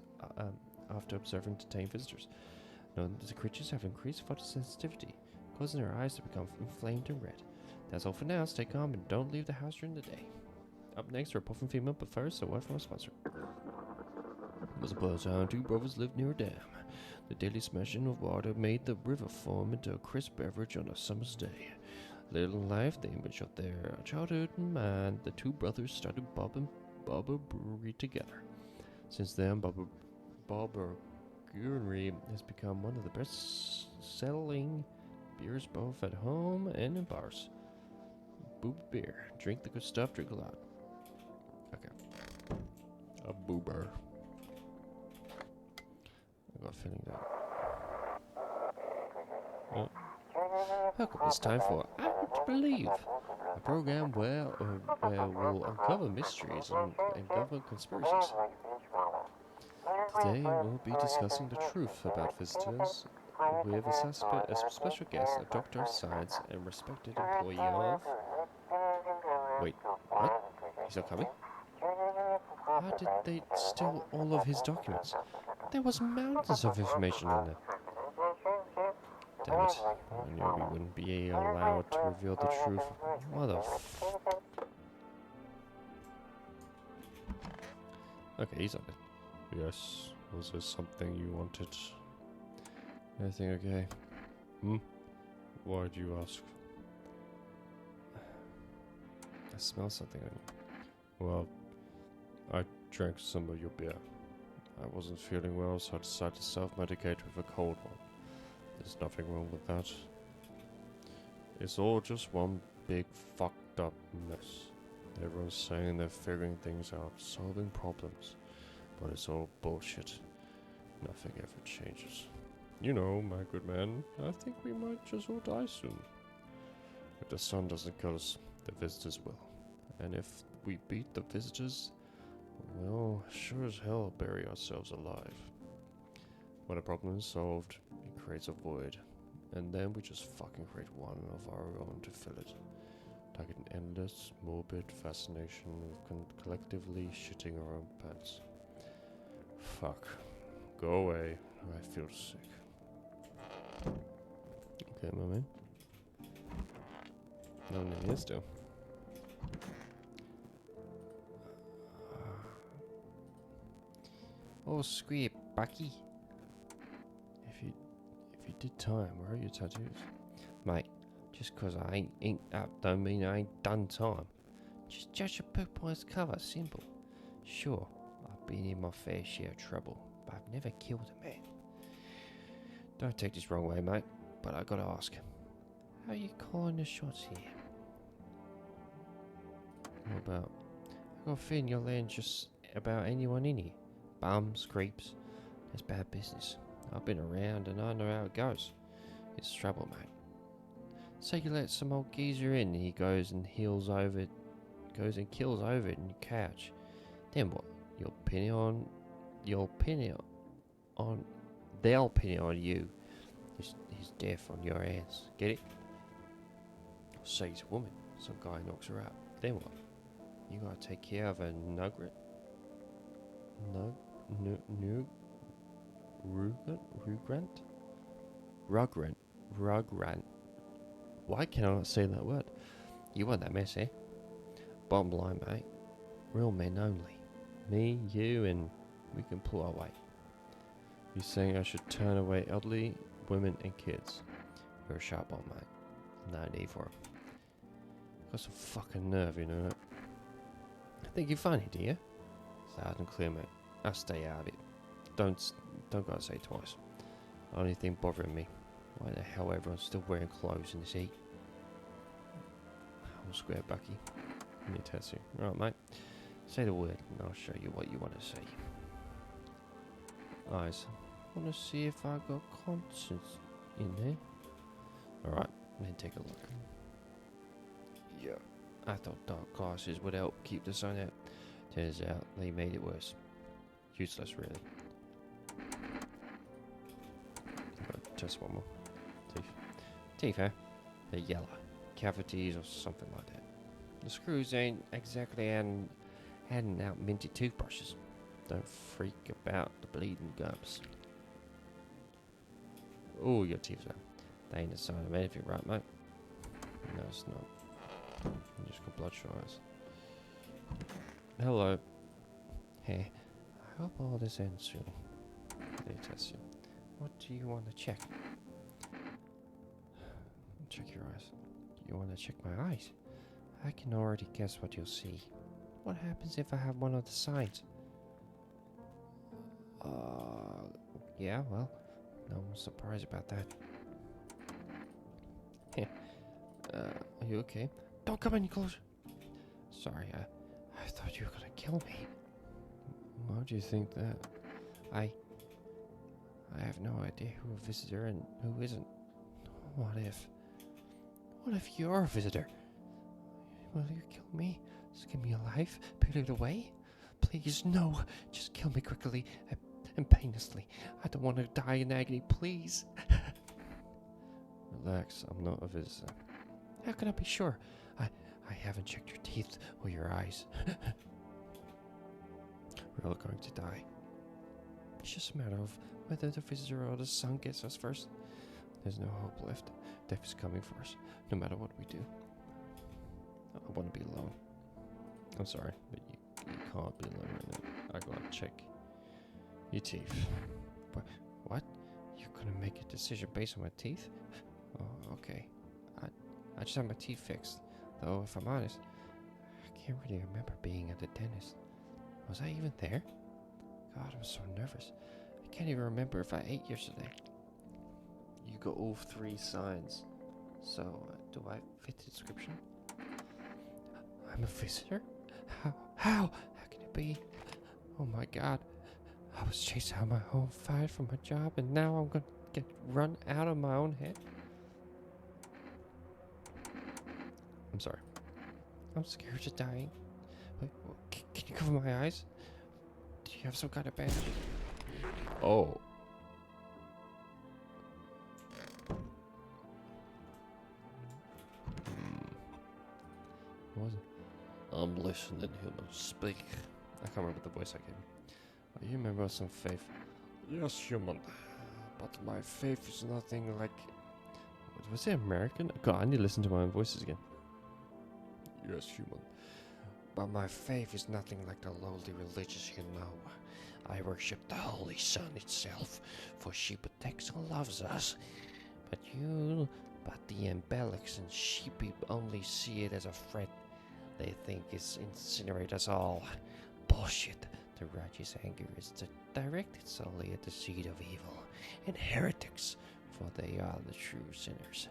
after observing detained visitors. Knowing that the creatures have increased photosensitivity, causing their eyes to become inflamed and red. That's all for now. Stay calm and don't leave the house during the day. Up next, a report from FEMA, but first, a word from our sponsor. Once upon a time, two brothers lived near a dam. The daily smashing of water made the river form into a crisp beverage on a summer's day. Later in life, the image of their childhood in mind, the two brothers started Bob and Bobber Brewery together. Since then, Bobber Brewery has become one of the best-selling beers both at home and in bars. Boob beer. Drink the good stuff, drink a lot. Okay. A boober. I got a feeling that. Oh. Welcome, it's time for I Want to Believe, a program where we'll uncover mysteries and government conspiracies. Today we'll be discussing the truth about visitors with a special guest, a doctor of science and respected employee of... Wait, what? He's not coming? How did they steal all of his documents? There was mountains of information in there. Damn it. I knew we wouldn't be allowed to reveal the truth. What the f... Okay, he's on it. Yes, was there something you wanted? Everything okay? Why'd you ask? I smell something on you. Well, I drank some of your beer. I wasn't feeling well, so I decided to self-medicate with a cold one. There's nothing wrong with that. It's all just one big fucked up mess. Everyone's saying they're figuring things out, solving problems. But it's all bullshit. Nothing ever changes. You know, my good man, I think we might just all die soon. If the sun doesn't kill us, the visitors will. And if we beat the visitors, well, sure as hell bury ourselves alive. When a problem is solved, it creates a void. And then we just fucking create one of our own to fill it. Like an endless, morbid fascination with collectively shitting our own pants. Fuck. Go away. I feel sick. Okay, my man. No one in here still. Oh, screw it, Bucky. If you did time, where are your tattoos? Mate, just 'cause I ain't inked up don't mean I ain't done time. Just judge a book by its cover, simple. Sure, I've been in my fair share of trouble, but I've never killed a man. Don't take this wrong way, mate, but I gotta ask. How are you calling the shots here? What about? I got a feeling you're letting just about anyone in here. Bums, creeps. That's bad business. I've been around and I know how it goes. It's trouble, mate. Say you let some old geezer in and he goes and kills over it in your couch. Then what? They'll pin it on you. His death on your hands. Get it? Say he's a woman. Some guy knocks her out. Then what? You gotta take care of a nugget? Rugrant? Rugrant. Why can I not say that word? You weren't that messy. Bottom line, mate. Real men only. Me, you, and we can pull our weight. You're saying I should turn away elderly, women, and kids. You're a sharp one, mate. No need for it. Got some fucking nerve, you know. I think you're funny, do you? Loud and clear, mate. I'll stay out of it. Don't gotta say twice. Only thing bothering me. Why the hell everyone's still wearing clothes in this heat? I'm square, Bucky. Let me test you. Alright, mate. Say the word, and I'll show you what you want to see. Eyes. Want to see if I got conscience in there? Alright, then take a look. Yeah, I thought dark glasses would help keep the sun out. Turns out they made it worse. Useless, really. Just one more. Teeth. Teeth, huh? They're yellow. Cavities or something like that. The screws ain't exactly handing out minty toothbrushes. Don't freak about the bleeding gums. Oh, your teeth are. They ain't a sign of anything, right, mate? No, it's not. You just got bloodshot eyes. Hello. Hey, I hope all this ends soon. They test you. What do you want to check? Check your eyes. You want to check my eyes? I can already guess what you'll see. What happens if I have one of the signs? Yeah, well, no one's surprised about that. Are you okay? Don't come any closer. Sorry, I thought you were gonna kill me. Why do you think that? I have no idea who a visitor and who isn't. What if you're a visitor? Will you kill me? Skin me alive? Put it away? Please, no. Just kill me quickly and painlessly. I don't want to die in agony, please. Relax, I'm not a visitor. How can I be sure? I haven't checked your teeth or your eyes. We're all going to die. It's just a matter of whether the visitor or the sun gets us first. There's no hope left. Death is coming for us, no matter what we do. I want to be alone. I'm sorry, but you can't be alone right now. I gotta check your teeth. What? You're gonna make a decision based on my teeth? Oh, okay. I just had my teeth fixed. Though, if I'm honest, I can't really remember being at the dentist. Was I even there? God, I'm so nervous. I can't even remember if I ate yesterday. You got all three signs. So, do I fit the description? I'm a visitor? How can it be? Oh my god. I was chased out of my home, fired from my job, and now I'm gonna get run out of my own head? I'm sorry. I'm scared of dying. Wait, can you cover my eyes? Do you have some kind of bandage? Oh. What was it? I'm listening, human. Speak. I can't remember the voice I gave him. You remember some faith? Yes, human. But my faith is nothing like... Was it American? God, I need to listen to my own voices again. Yes, human. But my faith is nothing like the lowly religious you know. I worship the Holy Sun itself, for she protects and loves us. But the Embellics and sheepy only see it as a threat. They think it's incinerate us all. Bullshit. The righteous anger is directed solely at the seed of evil and heretics, for they are the true sinners.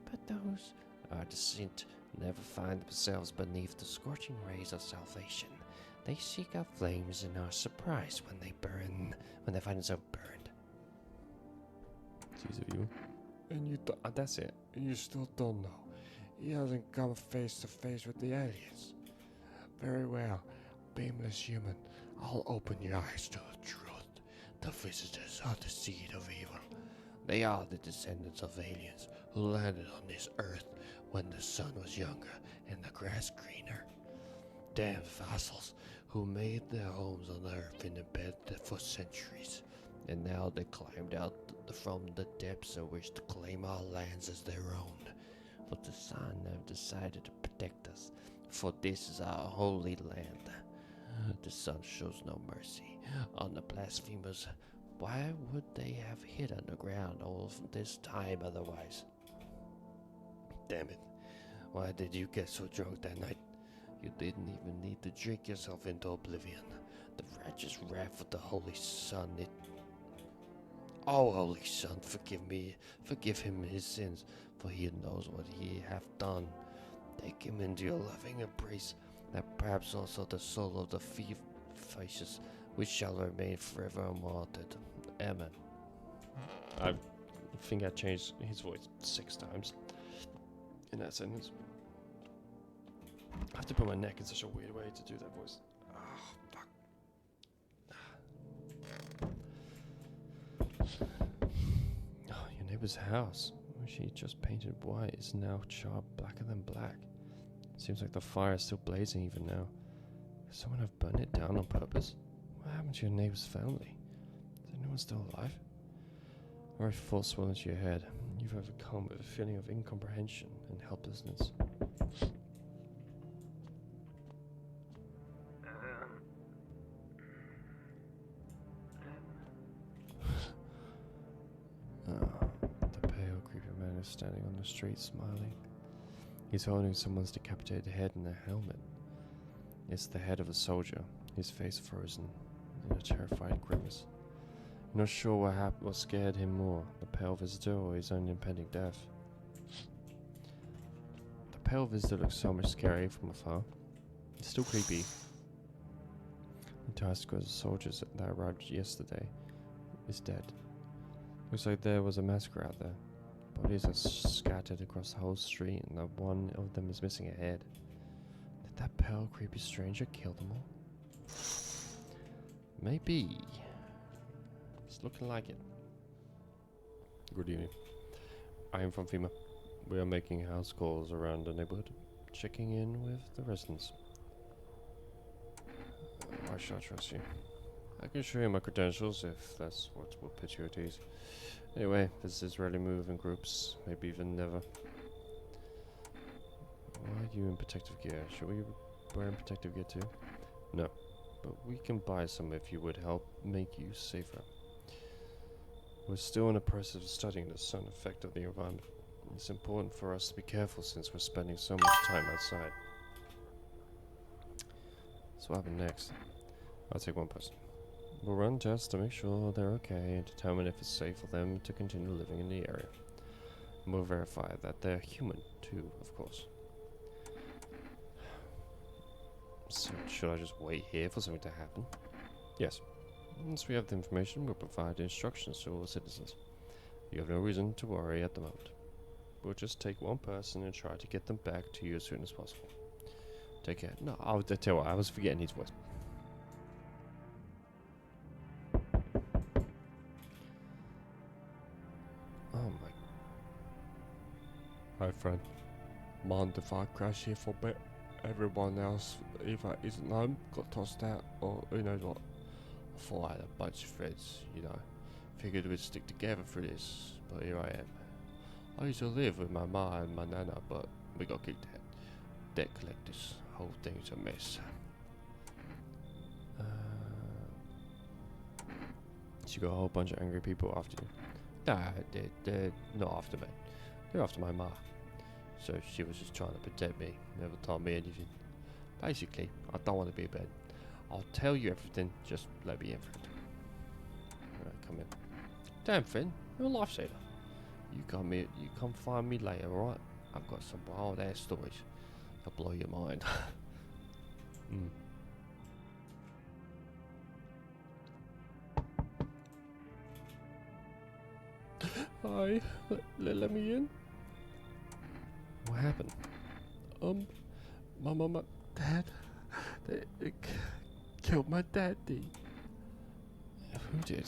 But those are the sent never find themselves beneath the scorching rays of salvation. They seek out flames and are surprised when they find themselves burned. Seeds of evil. And that's it. And you still don't know. He hasn't come face to face with the aliens. Very well, beamless human. I'll open your eyes to the truth. The visitors are the seed of evil. They are the descendants of aliens who landed on this earth when the sun was younger and the grass greener. Damn fossils who made their homes on Earth in the bed for centuries, and now they climbed out from the depths and wish to claim our lands as their own. But the sun have decided to protect us, for this is our holy land. The sun shows no mercy on the blasphemers. Why would they have hid underground all this time otherwise? Damn it. Why did you get so drunk that night? You didn't even need to drink yourself into oblivion. The righteous wrath of the Holy Son, Oh, Holy Son, forgive him his sins, for he knows what he hath done. Take him into your loving embrace, that perhaps also the soul of the faces, which shall remain forever unmartyred. Amen. I think I changed his voice 6 times in that sentence. I have to put my neck in such a weird way to do that voice. Oh, fuck. Oh, your neighbor's house, which he just painted white, is now charred blacker than black. Seems like the fire is still blazing even now. Could someone have burned it down on purpose? What happened to your neighbor's family? Is anyone still alive? Every thought swirls into your head. You've overcome with a feeling of incomprehension and helplessness. The pale, creepy man is standing on the street, smiling. He's holding someone's decapitated head in a helmet. It's the head of a soldier, his face frozen in a terrified grimace. You're not sure what scared him more, the pale visitor or his own impending death. The pale visitor looks so much scary from afar. It's still creepy. The task was the soldiers that arrived yesterday is dead. Looks like there was a massacre out there. Bodies are scattered across the whole street, and one of them is missing a head. Did that pale, creepy stranger kill them all? Maybe. It's looking like it. Good evening. I am from FEMA. We are making house calls around the neighborhood, checking in with the residents. Why should I trust you? I can show you my credentials if that's what will put you at ease. Anyway, visitors rarely move in groups, maybe even never. Why are you in protective gear? Should we wear in protective gear too? No, but we can buy some if you would help make you safer. We're still in the process of studying the sun effect of the environment. It's important for us to be careful since we're spending so much time outside. So what happened next? I'll take one person. We'll run tests to make sure they're okay and determine if it's safe for them to continue living in the area. And we'll verify that they're human too, of course. So should I just wait here for something to happen? Yes. Once we have the information, we'll provide instructions to all citizens. You have no reason to worry at the moment. We'll just take one person and try to get them back to you as soon as possible. Take care. No, I'll tell you what, I was forgetting his voice. Oh my. Hi friend. Mind if I crash here for a bit? Everyone else either isn't home, got tossed out, or who knows what. I thought I had a bunch of friends, you know. Figured we'd stick together through this, but here I am. I used to live with my ma and my nana, but we got kicked out. Debt collectors, whole thing's a mess. So you got a whole bunch of angry people after you? Nah, they're not after me. They're after my ma. So she was just trying to protect me, never told me anything. Basically, I don't want to be bad. I'll tell you everything, just let me in for it. Alright, come in. Damn, Finn, you're a lifesaver. You come find me later, alright? I've got some wild ass stories. They'll blow your mind. Hi, let me in. What happened? My mum and dad, they killed my daddy. Who did?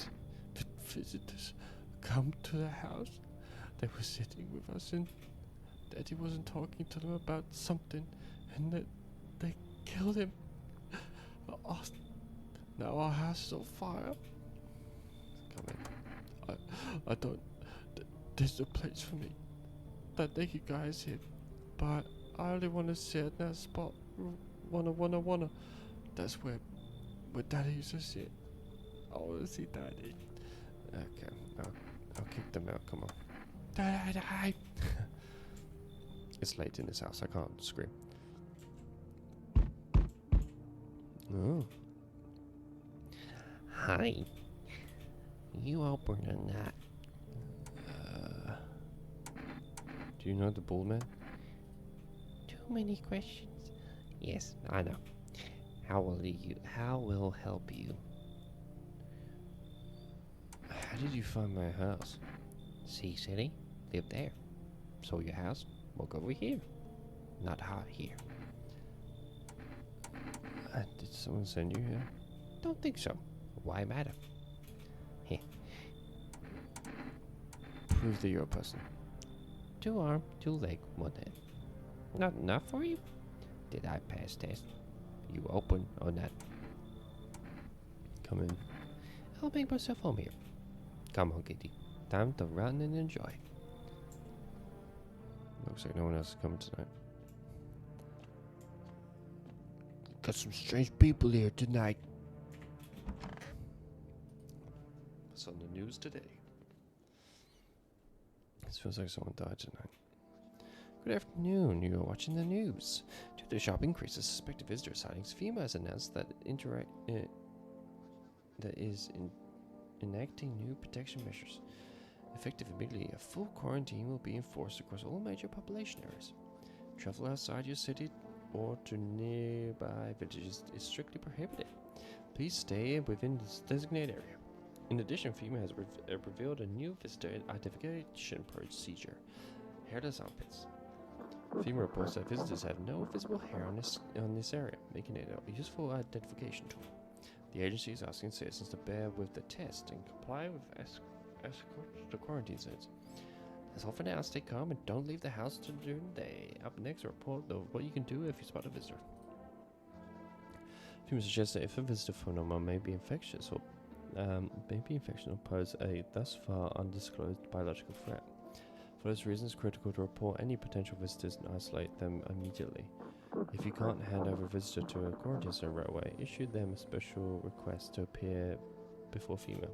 Visitors come to the house. They were sitting with us in Daddy wasn't talking to them about something, and that they killed him. Oh, now our house is on fire. Come in. I don't. There's no place for me. That naked guy is here, but I only want to sit in that spot. Wanna. That's where Daddy used to sit. I want to see Daddy. Okay, I'll kick them out. Come on. Daddy. It's late in this house. I can't scream. Oh. Hi. You opening that? Do you know the bull man? Too many questions. Yes, I know. How will help you? How did you find my house? Sea City? Live there. So your house? Walk over here. Not hot here. Did someone send you here? Don't think so. Why matter? Heh. Prove that you're a person. 2 arm, 2 leg, 1 head. Not enough for you? Did I pass test? You open or not? Come in. I'll make myself home here. Come on, kitty. Time to run and enjoy. Looks like no one else is coming tonight. Got some strange people here tonight. What's on the news today? This feels like someone died tonight. Good afternoon. You are watching the news. Due to the sharp increase of suspected visitor sightings, FEMA has announced that enacting new protection measures. Effective immediately, a full quarantine will be enforced across all major population areas. Travel outside your city or to nearby villages is strictly prohibited. Please stay within this designated area. In addition, FEMA has revealed a new visitor identification procedure: hairless armpits. FEMA reports that visitors have no visible hair on this area, making it a useful identification tool. The agency is asking citizens to bear with the test and comply with escorts to quarantine zones. That's all for now. Stay calm and don't leave the house during the day. Up next, a report of what you can do if you spot a visitor. FEMA suggests that if a visitor phenomenon may be infectious or pose a thus far undisclosed biological threat. For those reasons, it's critical to report any potential visitors and isolate them immediately. If you can't hand over a visitor to a quarantine center right away, issue them a special request to appear before FEMA.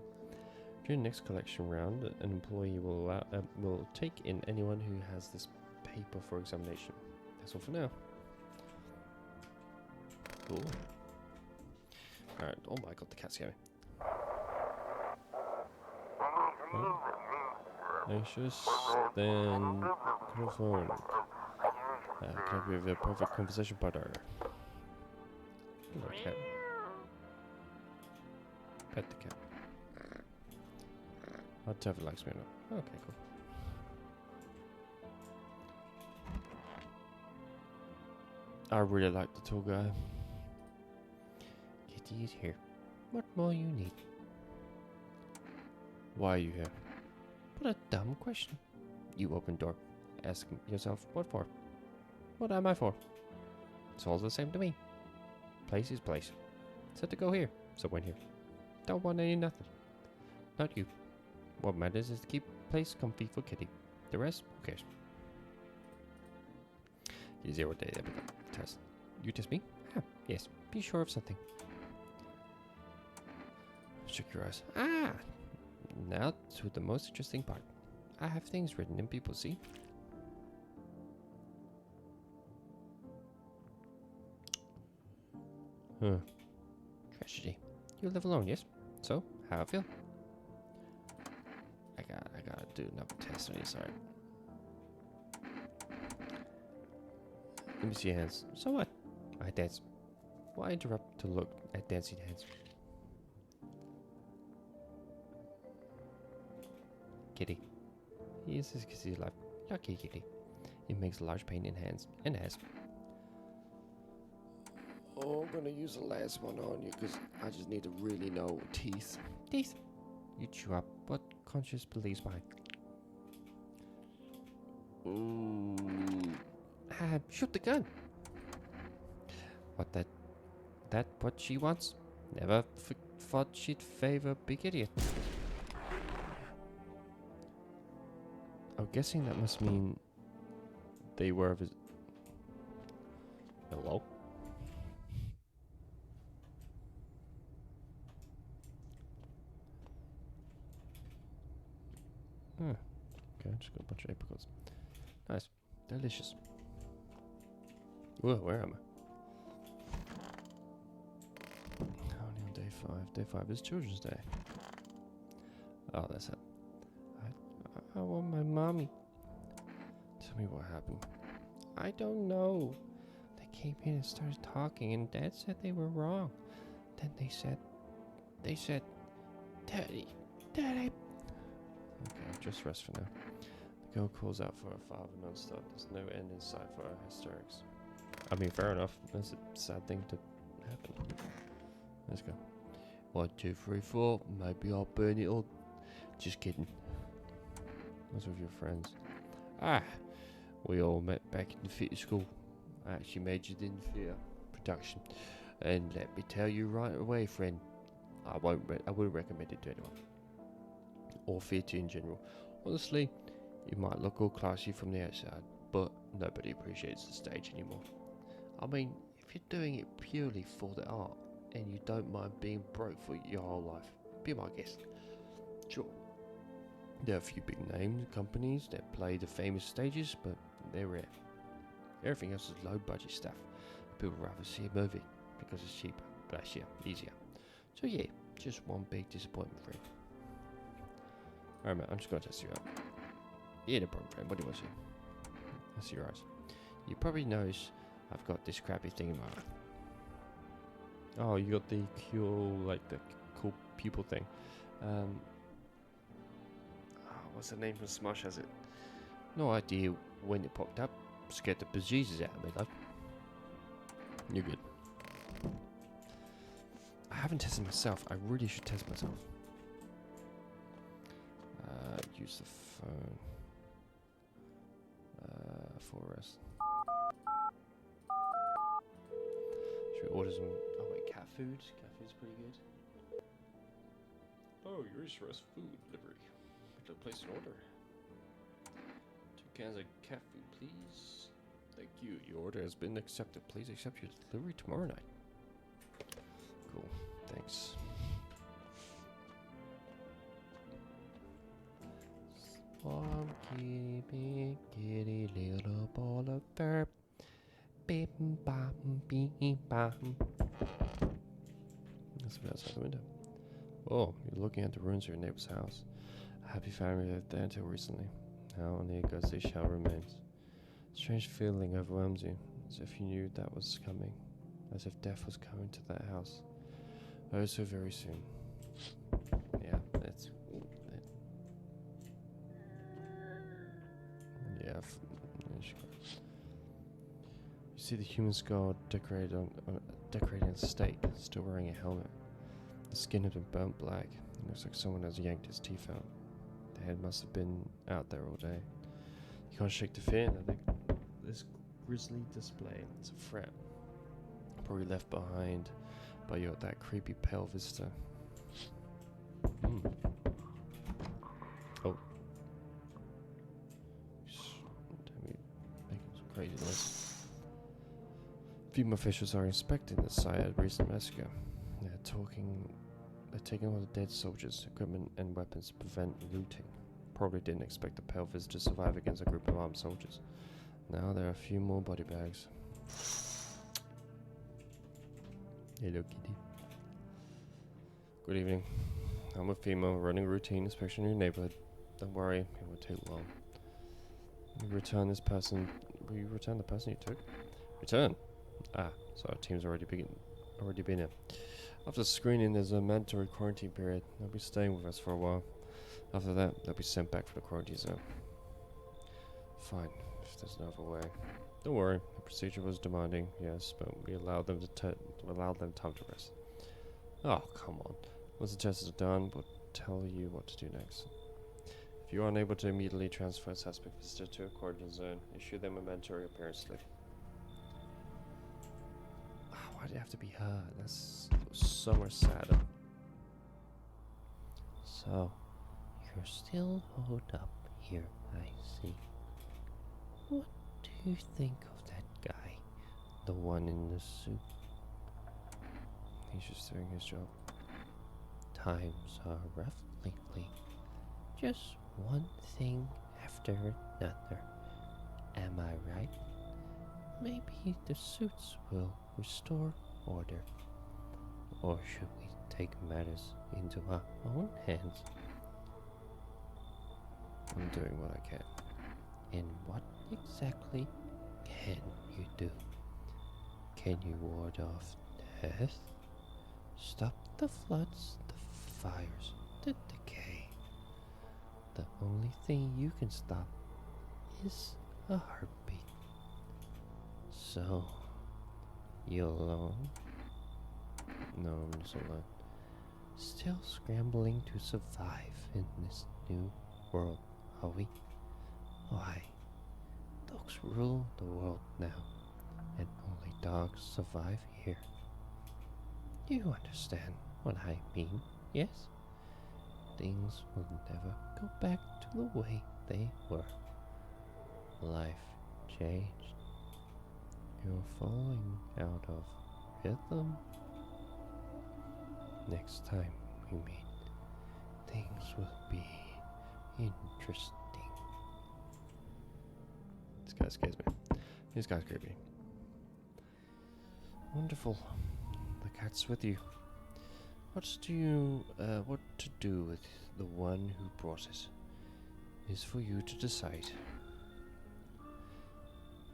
During the next collection round, an employee will take in anyone who has this paper for examination. That's all for now. Cool. Alright, oh my god, the cat's going. Anxious, then phone. Connect with a perfect conversation partner. Hello, cat. Pet the cat. I'll tell if it likes me or not. Okay, cool. I really like the tour guy. Kitty is here. What more you need? Why are you here? What a dumb question. You open door. Ask yourself, what for? What am I for? It's all the same to me. Place is place. Said to go here, so went here. Don't want any nothing. Not you. What matters is to keep place comfy for Kitty. The rest, who cares? You 0 day test. You test me? Ah, yes. Be sure of something. Check your eyes. Ah! Now to the most interesting part. I have things written in people, see? Huh. Tragedy. You live alone, yes? So, how I feel? I gotta do another test on you, sorry. Let me see your hands. So what? I dance. Why interrupt to look at dancing hands? Kitty. He is his kitty's life. Lucky kitty. It makes a large pain in hands and ass. Oh, I'm gonna use the last one on you because I just need to really know teeth. Teeth. You chew up. What conscious believes behind? Shoot the gun. What that what she wants? Never thought she'd favor big idiot. I'm guessing that must mean they were of his. Hello? Huh. Okay, just got a bunch of apricots. Nice. Delicious. Whoa, where am I? Only on day 5. Day 5 is Children's Day. Oh, that's it. I want my mommy. Tell me what happened. I don't know. They came in and started talking, and Dad said they were wrong. Then they said, Daddy. Okay, just rest for now. The girl calls out for her father non-stop. There's no end in sight for her hysterics. I mean, fair enough. That's a sad thing to happen. Let's go. 1, 2, 3, 4. Maybe I'll burn it all. Just kidding. What's with your friends? We all met back in the theatre school. I actually majored in theatre production. And let me tell you right away, friend, I wouldn't recommend it to anyone. Or theatre in general. Honestly, you might look all classy from the outside, but nobody appreciates the stage anymore. I mean, if you're doing it purely for the art, and you don't mind being broke for your whole life, be my guest. Sure. There are a few big name companies that play the famous stages, but they're rare. Everything else is low budget stuff. People rather see a movie because it's cheaper, flashier, easier. So yeah, just one big disappointment for you. Alright man, I'm just gonna test you out. Yeah, no problem friend, what do you want to see? I see your eyes. You probably notice I've got this crappy thing in my eye. Oh, you got the cool, like the cool pupil thing. What's the name from Smosh has it? No idea when it popped up. Scared the bejesus out of me though. You're good. I haven't tested myself. I really should test myself. Use the phone. 4S. Should we order some? Oh wait, cat food. Cat food's pretty good. Oh, your Easter's food delivery. Would you place an order? 2 cans of cat food, please. Thank you. Your order has been accepted. Please accept your delivery tomorrow night. Cool. Thanks. Swamp kitty, kitty, little ball of fur. Beep bop, beep bop. That's outside the window. Oh, you're looking at the ruins of your neighbor's house. A happy family lived there until recently. Now only a ghostly shell remains. Strange feeling overwhelms you, as if you knew that was coming, as if death was coming to that house. Oh, so very soon. Yeah, it's... Yeah, you see the human skull decorated on a stake, still wearing a helmet. The skin had been burnt black. It looks like someone has yanked his teeth out. The head must have been out there all day. You can't shake the fear that this grisly display is a threat. Probably left behind by that creepy pale visitor. Oh. Making some crazy noise. FEMA officials are inspecting the site of recent massacre. They're taking all the dead soldiers, equipment and weapons to prevent looting. Probably didn't expect the pale visitor to survive against a group of armed soldiers. Now there are a few more body bags. Hello, kitty. Good evening. I'm with FEMA, running a routine inspection in your neighborhood. Don't worry, it won't take long. Will you return the person you took? Return? So our team's already been here. After screening, there's a mandatory quarantine period. They'll be staying with us for a while. After that, they'll be sent back for the quarantine zone. Fine, if there's no other way. Don't worry, the procedure was demanding, yes, but we allowed them time to rest. Oh, come on. Once the tests are done, we'll tell you what to do next. If you are unable to immediately transfer a suspect visitor to a coordinate zone, issue them a mandatory appearance slip. Why do you have to be her? That's so much sadder. So, you're still holed up here, I see. What do you think of that guy? The one in the suit? He's just doing his job. Times are rough lately. Just one thing after another. Am I right? Maybe the suits will restore order. Or should we take matters into our own hands? I'm doing what I can. And what exactly can you do? Can you ward off death? Stop the floods, the fires, the decay. The only thing you can stop is a heartbeat. So, you alone? No, I'm just alone. Still scrambling to survive in this new world, are we? Why? Dogs rule the world now, and only dogs survive here. You understand what I mean, yes? Things will never go back to the way they were. Life changed. You're falling out of rhythm. Next time we meet, things will be interesting. This guy scares me. This guy's creepy. Wonderful. The cat's with you. What to do with the one who brought it is for you to decide.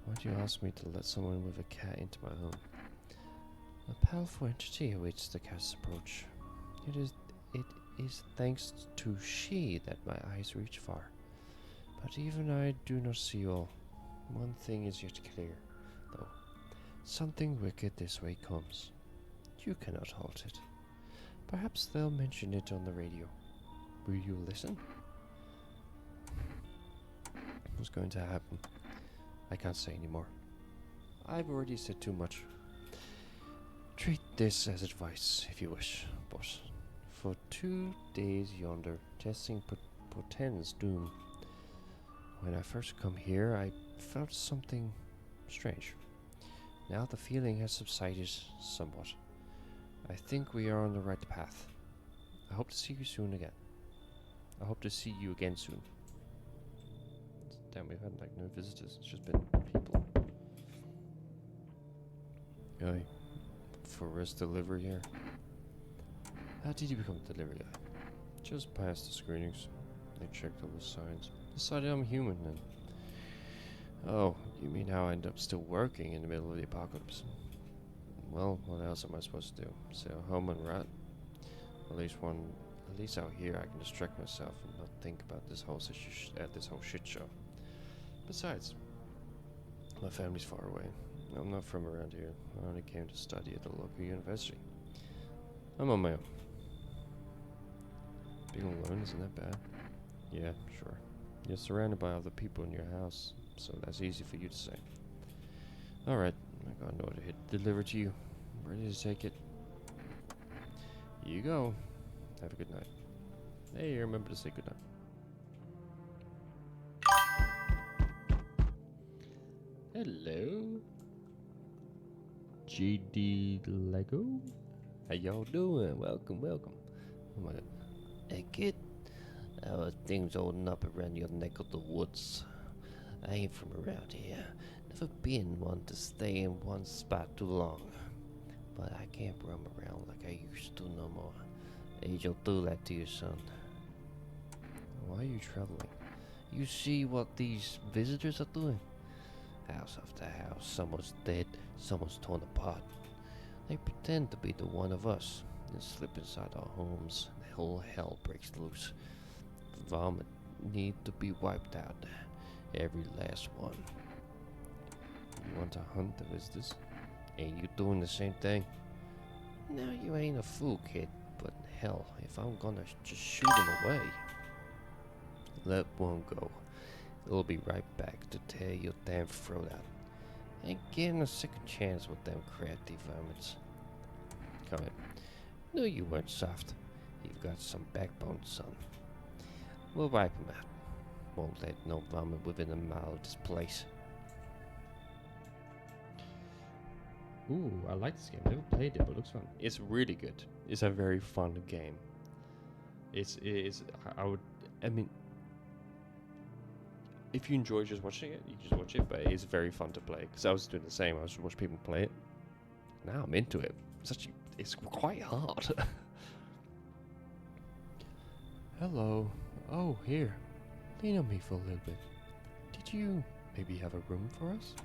Why do you ask me to let someone with a cat into my home? A powerful entity awaits the cat's approach. It is thanks to she that my eyes reach far. But even I do not see all. One thing is yet clear, though. Something wicked this way comes. You cannot halt it. Perhaps they'll mention it on the radio. Will you listen? What's going to happen? I can't say anymore. I've already said too much. Treat this as advice, if you wish, but for 2 days yonder, testing portends doom. When I first come here, I felt something strange. Now the feeling has subsided somewhat. I think we are on the right path. I hope to see you soon again. I hope to see you again soon. Damn, we've had like no visitors. It's just been people. Guy, for us delivery here. How did you become a delivery guy? Just passed the screenings. They checked all the signs. Decided I'm human and... Oh, you mean how I end up still working in the middle of the apocalypse? Well, what else am I supposed to do? Sail home and rat? At least out here I can distract myself and not think about this whole shit show. Besides, my family's far away. I'm not from around here. I only came to study at the local university. I'm on my own. Being alone isn't that bad. Yeah, sure. You're surrounded by other people in your house, so that's easy for you to say. Alright, I got an order hit delivered to you. I'm ready to take it. Here you go. Have a good night. Hey, remember to say good night. Hello, GD Lego. How y'all doing? Welcome, welcome. Oh my god. Hey kid, how are things holding up around your neck of the woods? I ain't from around here. Never been one to stay in one spot too long. But I can't roam around like I used to no more. Age will do that to you, son. Why are you traveling? You see what these visitors are doing? House after house, someone's dead, someone's torn apart. They pretend to be the one of us and slip inside our homes, and whole hell breaks loose. Vomit need to be wiped out, every last one. You want to hunt the visitors? Ain't you doing the same thing? No, you ain't a fool, kid, but hell, if I'm gonna just shoot them away. Let one go. It'll be right back to tear your damn throat out. Ain't getting a second chance with them crafty varmints. Come in. Knew you weren't soft. You've got some backbone, son. We'll wipe 'em out. Won't let no vomit within a mile of this place. Ooh, I like this game. Never played it, but it looks fun. It's really good. It's a very fun game. I mean, if you enjoy just watching it, you can just watch it, but it's very fun to play. Because I was doing the same. I was watching people play it. Now I'm into it. It's quite hard. Hello. Oh, here. Lean on me for a little bit. Did you maybe have a room for us?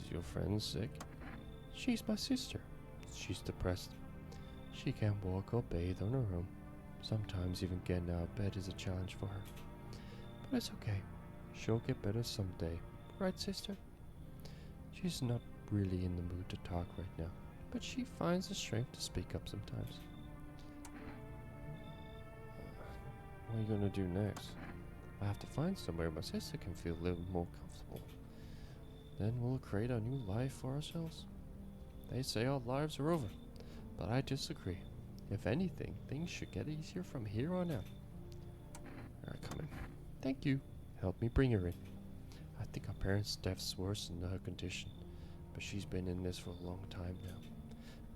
Is your friend sick? She's my sister. She's depressed. She can't walk or bathe on her own. Sometimes even getting out of bed is a challenge for her. But it's okay. She'll get better someday. Right, sister? She's not really in the mood to talk right now, but she finds the strength to speak up sometimes. What are you gonna do next? I have to find somewhere my sister can feel a little more comfortable. Then we'll create a new life for ourselves. They say our lives are over, but I disagree. If anything, things should get easier from here on out. Alright, come in. Thank you. Help me bring her in. I think our parents' death's worsened her condition, but she's been in this for a long time now.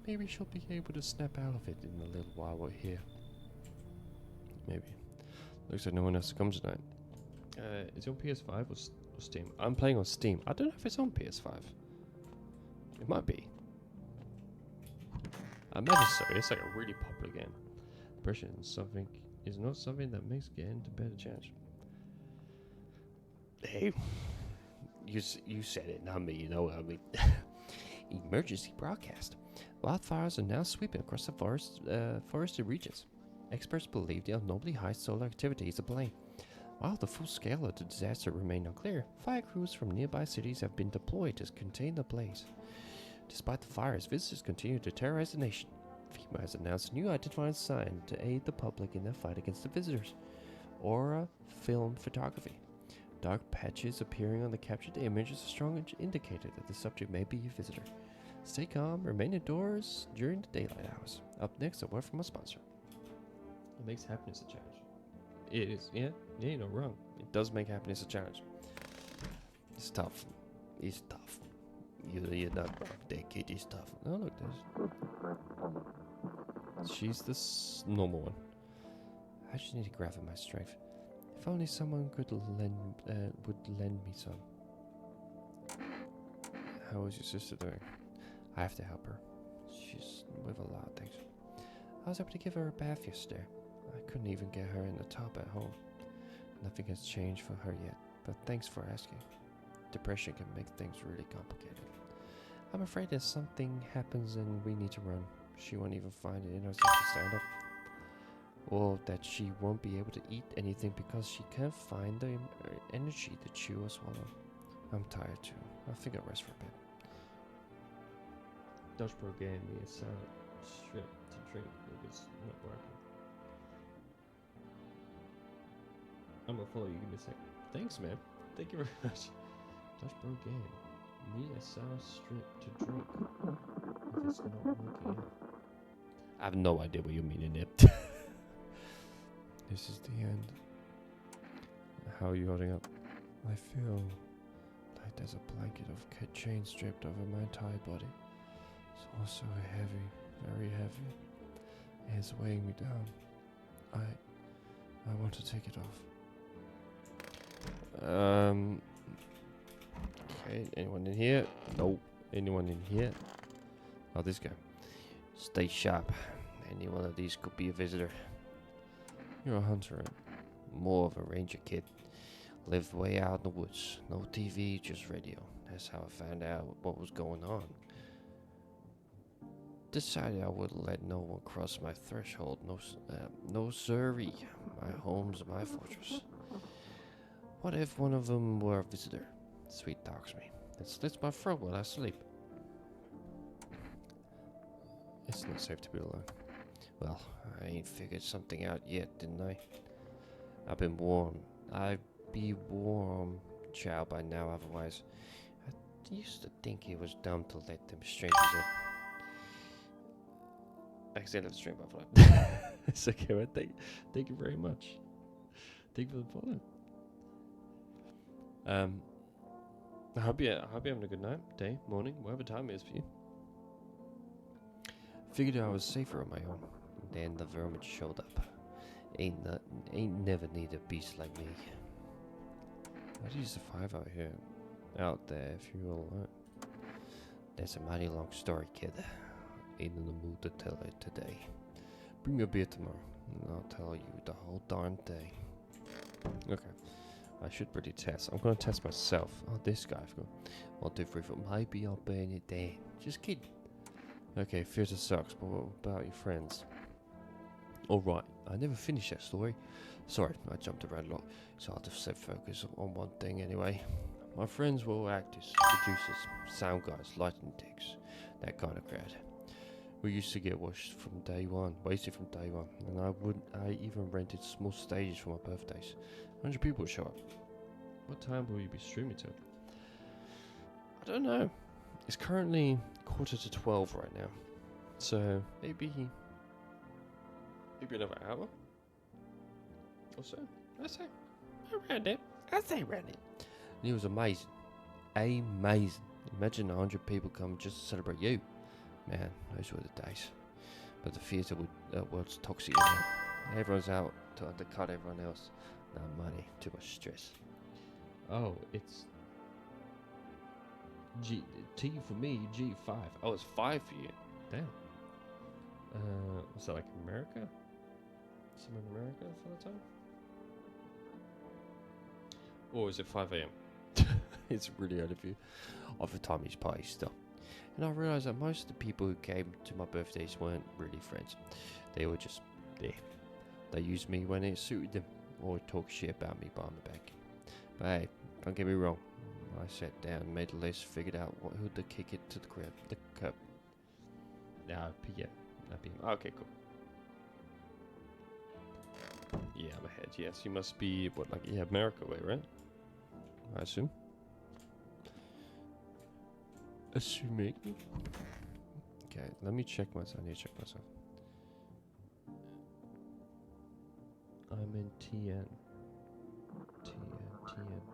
Maybe she'll be able to snap out of it in a little while we're here. Maybe. Looks like no one has to come tonight. Is it on PS5 or Steam? I'm playing on Steam. I don't know if it's on PS5. It might be. I imagine so. It's like a really popular game. Depression is not something that makes getting to better chance. Hey, you said it, not me. You know what I mean. Emergency broadcast. Wildfires are now sweeping across the forested regions. Experts believe the abnormally high solar activity is to blame. While the full scale of the disaster remains unclear, fire crews from nearby cities have been deployed to contain the blaze. Despite the fires, visitors continue to terrorize the nation. FEMA has announced a new identifying sign to aid the public in their fight against the visitors. Aura film photography. Dark patches appearing on the captured image is a strong indicator that the subject may be a visitor. Stay calm, remain indoors during the daylight hours. Up next, a word from a sponsor. It makes happiness a challenge. It is, yeah, you're not wrong. It does make happiness a challenge. It's tough. It's tough. You're not wrong. That kid is tough. Oh, look, she's this normal one. I just need to gather my strength. If only someone would lend me some. How is your sister doing? I have to help her. She's with a lot of things. I was able to give her a bath yesterday. I couldn't even get her in the tub at home. Nothing has changed for her yet, but thanks for asking. Depression can make things really complicated. I'm afraid if something happens and we need to run, she won't even find it in herself to stand up. Or that she won't be able to eat anything because she can't find the energy to chew or swallow. I'm tired too. I think I'll rest for a bit. Dutch Pro gave me a salad strip to drink if it's not working. I'm gonna follow you. Give me a sec. Thanks, man. Thank you very much. Dutch Bro Game. Need a sour strip to drink if it's not working out. I have no idea what you mean in it. This is the end. How are you holding up? I feel like there's a blanket of chain stripped over my entire body. It's also heavy, very heavy. It's weighing me down. I want to take it off. Okay, anyone in here? Nope. Anyone in here? Oh, this guy. Stay sharp. Any one of these could be a visitor. You're a hunter, right? More of a ranger kid. Lived way out in the woods. No TV, just radio. That's how I found out what was going on. Decided I wouldn't let no one cross my threshold. No siree. My home's my fortress. What if one of them were a visitor? Sweet talks me. It slits my throat while I sleep. It's not safe to be alone. Well, I ain't figured something out yet, didn't I? I've been warned. I'd be warm, child, by now. Otherwise, I used to think it was dumb to let them strangers in. I accidentally stream buffalo. It's okay, man. Thank you very much. Thank you for the follow. I hope you're having a good night, day, morning, whatever time it is for you. Figured I was safer on my own. Then the vermin showed up. Ain't never need a beast like me. How do you survive out here? Out there, if you're alone. That's a mighty long story, kid. Ain't in the mood to tell it today. Bring me a beer tomorrow, and I'll tell you the whole darn thing. Okay. I should really test. I'm gonna test myself. Oh, this guy. 1, 2, 3, 4. Maybe I'll burn it down. Just kidding. Okay, theatre sucks, but what about your friends? Alright, I never finished that story. Sorry, I jumped around a lot. It's hard to set focus on one thing anyway. My friends were all actors, producers, sound guys, lighting techs, that kind of crowd. We used to get wasted from day one, and I even rented small stages for my birthdays. 100 people would show up. What time will you be streaming to? I don't know. It's currently 11:45 right now, so maybe another hour or so. I say around it. And it was amazing. Imagine 100 people come just to celebrate you. Man, those were the days. But the theatre was toxic. Everyone's out to undercut everyone else. No money, too much stress. Oh, it's T for me, G5. Oh, it's 5 for you. Damn. Was that like America? Somewhere in America for the time? Or is it 5 a.m.? It's really early for you. Of the time he's party still. And I realised that most of the people who came to my birthdays weren't really friends. They were just there. They used me when it suited them, or talk shit about me behind my back. But hey, don't get me wrong. I sat down, made a list, figured out who to kick it to the curb. Now, PM. Okay, cool. Yeah, I'm ahead. Yes, you must be, America way, right? I assume. Assuming. Okay, let me check myself. I need to check myself. I'm in TN.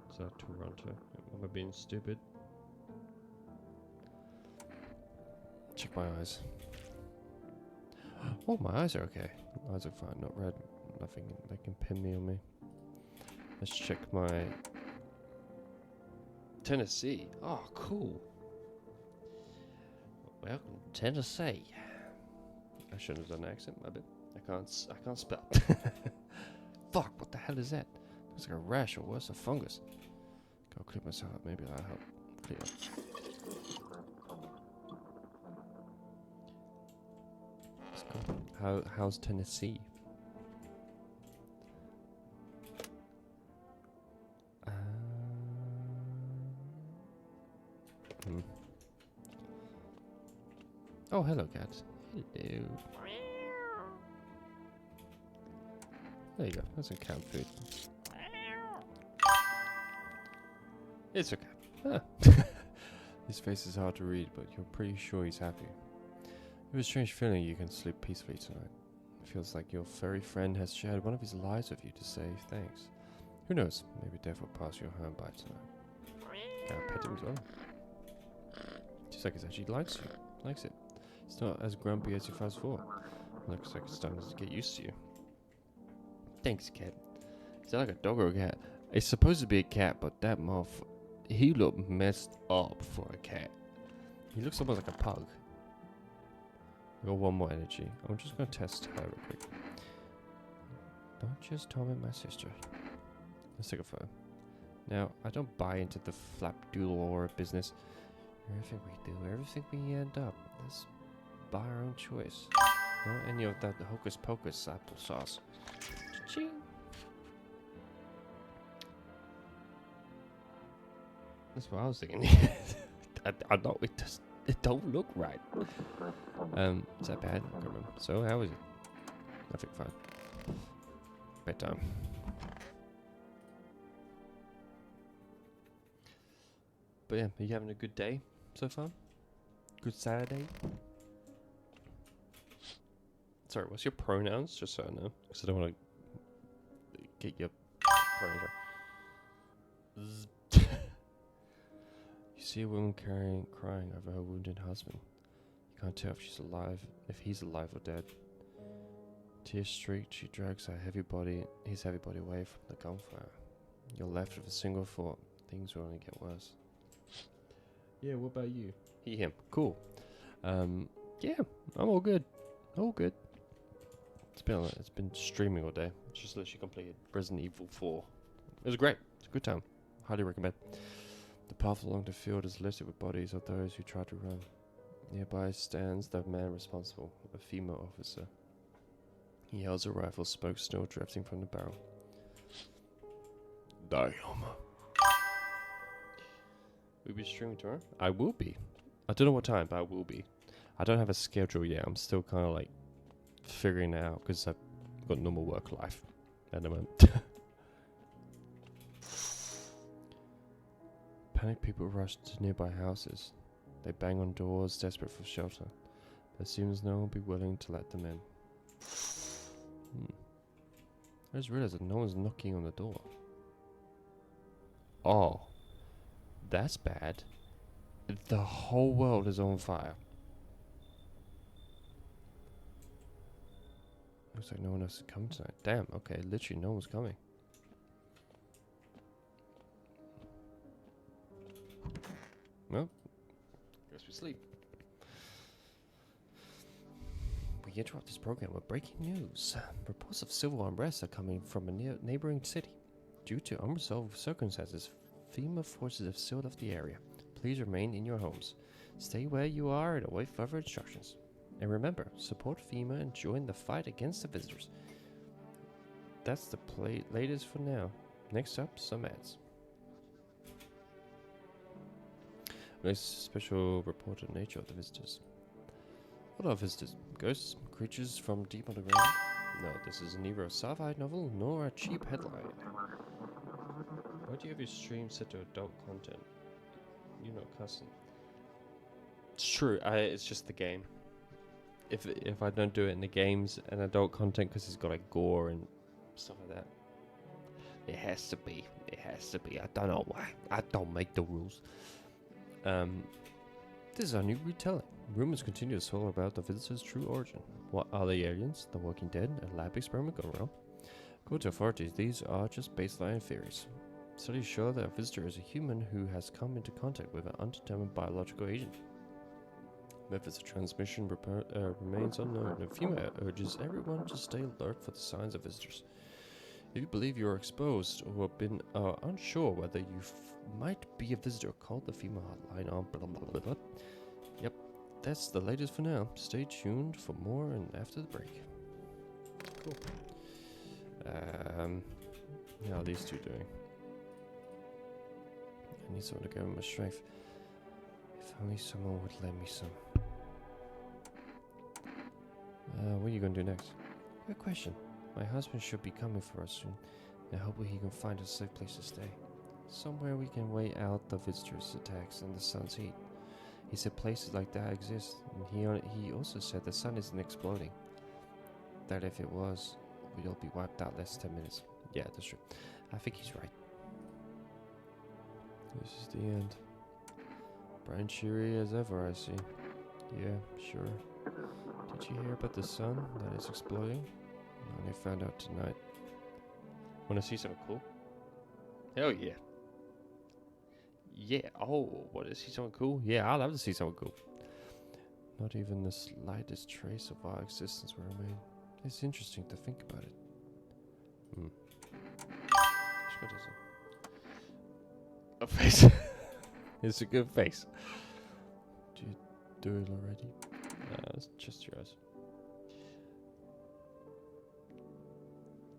Is that Toronto? Am I being stupid? Check my eyes. Oh, my eyes are okay. My eyes are fine, not red. Nothing that can pin me on me. Let's check my Tennessee. Oh, cool. Welcome to Tennessee. I shouldn't have done an accent, my bad. I can't spell. Fuck, what the hell is that? Looks like a rash or worse, a fungus. Go clean myself up, maybe that'll help clean up. Let's go. How's Tennessee? Oh, hello, cat. Hello. There you go. That's some cat food. It's okay. Huh. His face is hard to read, but you're pretty sure he's happy. You have a strange feeling you can sleep peacefully tonight. It feels like your furry friend has shared one of his lives with you to say thanks. Who knows? Maybe Death will pass you a home by tonight. Can I pet him as well? Seems like it's actually likes it. It's not as grumpy as you first thought. Looks like it's starting to get used to you. Thanks, cat. Is that like a dog or a cat? It's supposed to be a cat, but that he looked messed up for a cat. He looks almost like a pug. I got one more energy. I'm just gonna test her real quick. Don't just torment my sister. Let's take a photo. Now, I don't buy into the flapdoodle aura business. Everything we do, everything we end up, that's by our own choice. Not any of that hocus pocus applesauce. Cha-ching. That's what I was thinking. I know it don't look right. Is that bad? I can't remember. So how is it? Nothing fine. Bedtime. But yeah, are you having a good day so far? Good Saturday? Sorry, what's your pronouns? Just so I know. Because I don't want to get your pronouns wrong. You see a woman crying over her wounded husband. You can't tell if she's alive, if he's alive or dead. Tears streaked, she drags his heavy body away from the gunfire. You're left with a single thought: things will only get worse. Yeah, what about you? Him. Cool. Yeah, I'm all good. All good. It's been streaming all day. Just literally completed Resident Evil 4. It was great. It's a good time. Highly recommend. The path along the field is littered with bodies of those who tried to run. Nearby stands the man responsible, a female officer. He holds a rifle, smoke still drifting from the barrel. Damn. Will you be streaming tomorrow? I will be. I don't know what time, but I will be. I don't have a schedule yet. I'm still kind of like figuring it out because I've got normal work life at the moment. Panicked people rush to nearby houses. They bang on doors, desperate for shelter. But it seems no one will be willing to let them in. I just realized that no one's knocking on the door. Oh, that's bad. The whole world is on fire. Looks like no one else is coming tonight. Damn, okay, literally no one's coming. Well, guess we sleep. We interrupt this program with breaking news. Reports of civil unrest are coming from a neighboring city. Due to unresolved circumstances, FEMA forces have sealed off the area. Please remain in your homes. Stay where you are and await further instructions. And remember, support FEMA and join the fight against the visitors. That's the latest for now. Next up, some ads. Nice special reported nature of the visitors. What are visitors? Ghosts? Creatures from deep underground? No, this is neither a sci-fi novel nor a cheap headline. Why do you have your stream set to adult content? You're not cussing. It's true. It's just the game. If I don't do it in the games and adult content because it's got like gore and stuff like that. It has to be. It has to be. I don't know why. I don't make the rules. This is our new retelling. Rumors continue to swirl about the visitor's true origin. What are the aliens? The Walking Dead? A lab experiment gone wrong? According to authorities, these are just baseline theories. Studies show that a visitor is a human who has come into contact with an undetermined biological agent. Methods of transmission remains unknown, and FEMA urges everyone to stay alert for the signs of visitors. If you believe you are exposed or have been unsure whether you might be a visitor, call the FEMA hotline on blah blah blah blah. Yep, that's the latest for now. Stay tuned for more and after the break. Cool. How are these two doing? I need someone to give them a strength. If only someone would lend me some. What are you gonna do next? Good question. My husband should be coming for us soon, and hopefully he can find a safe place to stay. Somewhere we can wait out the visitors' attacks and the sun's heat. He said places like that exist, and he also said the sun isn't exploding. That if it was, we'd all be wiped out less than 10 minutes. Yeah, that's true. I think he's right. This is the end. Bright and cheery as ever, I see. Yeah, sure. Did you hear about the sun that is exploding? I only found out tonight. Wanna see something cool? Hell yeah. Yeah, oh, wanna see something cool? Yeah, I'd love to see something cool. Not even the slightest trace of our existence will remain. It's interesting to think about it. A face. It's a good face. Did you do it already? It's just your eyes.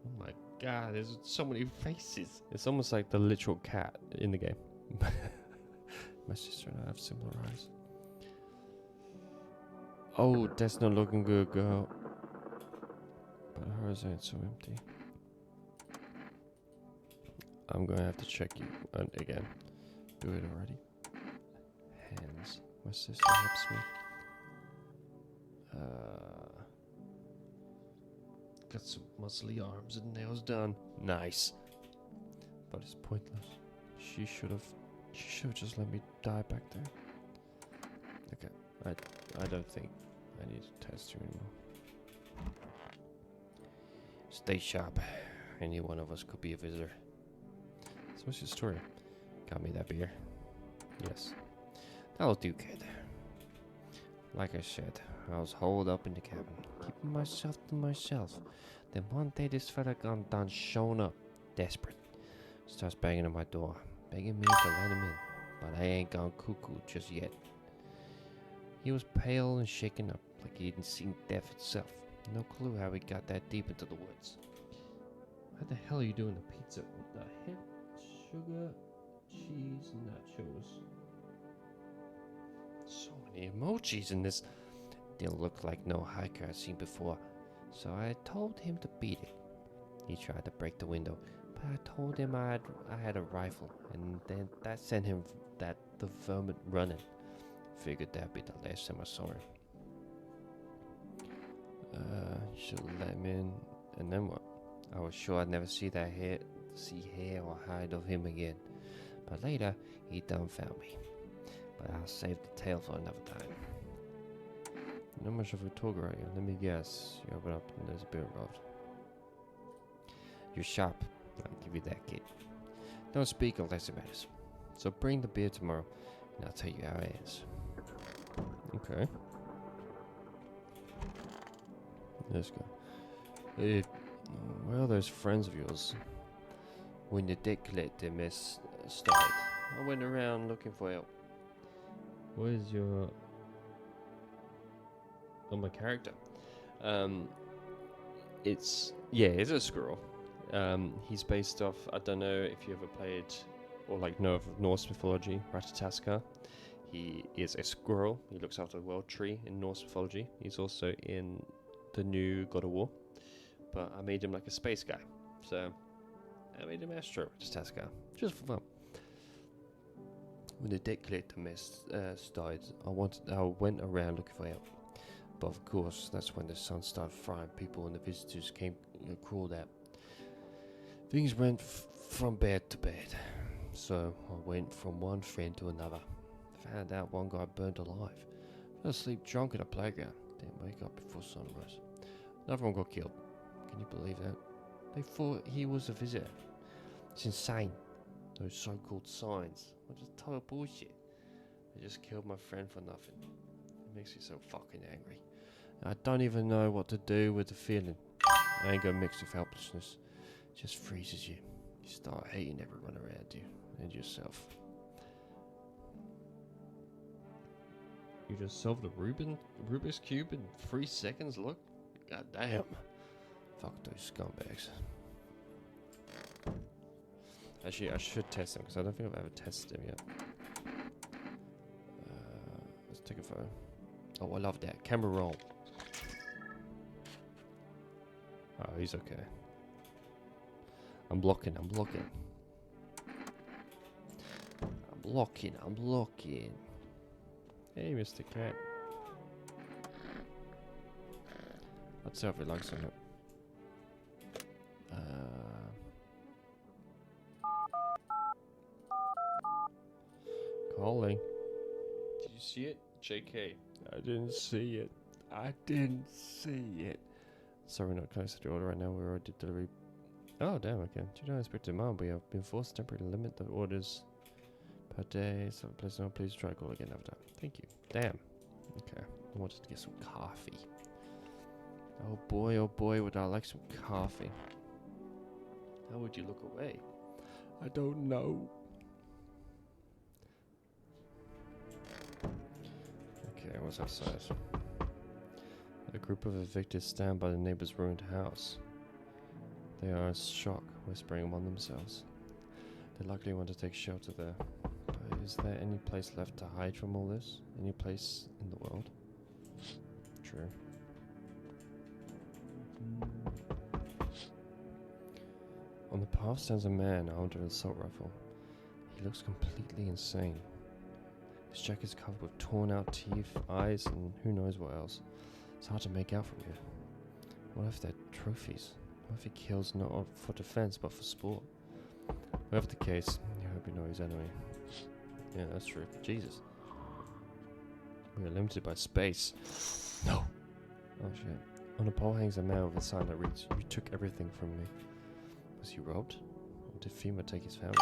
Oh my god, there's so many faces. It's almost like the literal cat in the game. My sister and I have similar eyes. Oh, that's not looking good, girl. But hers ain't so empty. I'm gonna have to check you again. Do it already. My sister helps me. Got some muscly arms and nails done. Nice. But it's pointless. She should have just let me die back there. Okay, I don't think I need to test you anymore. Stay sharp. Any one of us could be a visitor. So what's your story? Got me that beer? Yes. That'll do good. Like I said, I was holed up in the cabin, keeping myself to myself. Then one day this fella gone done shown up, desperate. Starts banging on my door, begging me to let him in, but I ain't gone cuckoo just yet. He was pale and shaken up, like he'd seen death itself. No clue how he got that deep into the woods. What the hell are you doing to pizza? What the heck? Sugar, cheese, nachos. So many emojis in this. Didn't look like no hiker I'd seen before, so I told him to beat it. He tried to break the window, but I told him I had a rifle, and then that sent him the vermin running. Figured that'd be the last time I saw him. Should let him in, and then what? I was sure I'd never see hair or hide of him again. But later, he done found me. But I'll save the tale for another time. Not much of a talker, are you? Let me guess. You open up and there's a beer involved. You're sharp. I'll give you that, kid. Don't speak unless it matters. So bring the beer tomorrow, and I'll tell you how it is. Okay. Let's go. Well, there's friends of yours. When the declared mess started, I went around looking for help. What is your... Oh, my character. It's a squirrel. He's based off, I don't know if you ever played or like know of Norse mythology, Ratataskar. He is a squirrel. He looks after the world tree in Norse mythology. He's also in the new God of War. But I made him like a space guy. So I made him Astro Ratataskar, just for fun. When the declator mess started, I went around looking for help. But of course, that's when the sun started frying people and the visitors crawled out. Things went from bad to bad. So I went from one friend to another. Found out one guy burned alive. Fell asleep drunk at a playground. Didn't wake up before sunrise. Another one got killed. Can you believe that? They thought he was a visitor. It's insane. Those so-called signs are just total bullshit. They just killed my friend for nothing. It makes me so fucking angry. I don't even know what to do with the feeling. Anger mixed with helplessness just freezes you. You start hating everyone around you and yourself. You just solved the Rubik's Cube in 3 seconds? Look. God damn. Fuck those scumbags. Actually, I should test them because I don't think I've ever tested them yet. Let's take a photo. Oh, I love that. Camera roll. Oh, he's okay. I'm blocking. Hey, Mr. Cat. Let's see if he likes it. Calling. Did you see it? JK. I didn't see it. Sorry, we're not close to the order right now. We already did delivery. Oh, damn, okay. Due to unexpected demand, we have been forced to temporarily limit the orders per day. So please try to call again after. Thank you. Damn. Okay. I wanted to get some coffee. Oh boy, would I like some coffee. How would you look away? I don't know. Okay, what's outside? A group of evicted stand by the neighbor's ruined house. They are in shock, whispering among themselves. They likely want to take shelter there. But is there any place left to hide from all this? Any place in the world? True. On the path stands a man armed with an assault rifle. He looks completely insane. His jacket's covered with torn out teeth, eyes, and who knows what else. It's hard to make out from here. What if they're trophies? What if he kills not for defense but for sport? Whatever the case, I hope you know his enemy. Yeah, that's true. Jesus. We are limited by space. No! Oh shit. On a pole hangs a man with a sign that reads, "You took everything from me." Was he robbed? Or did FEMA take his family?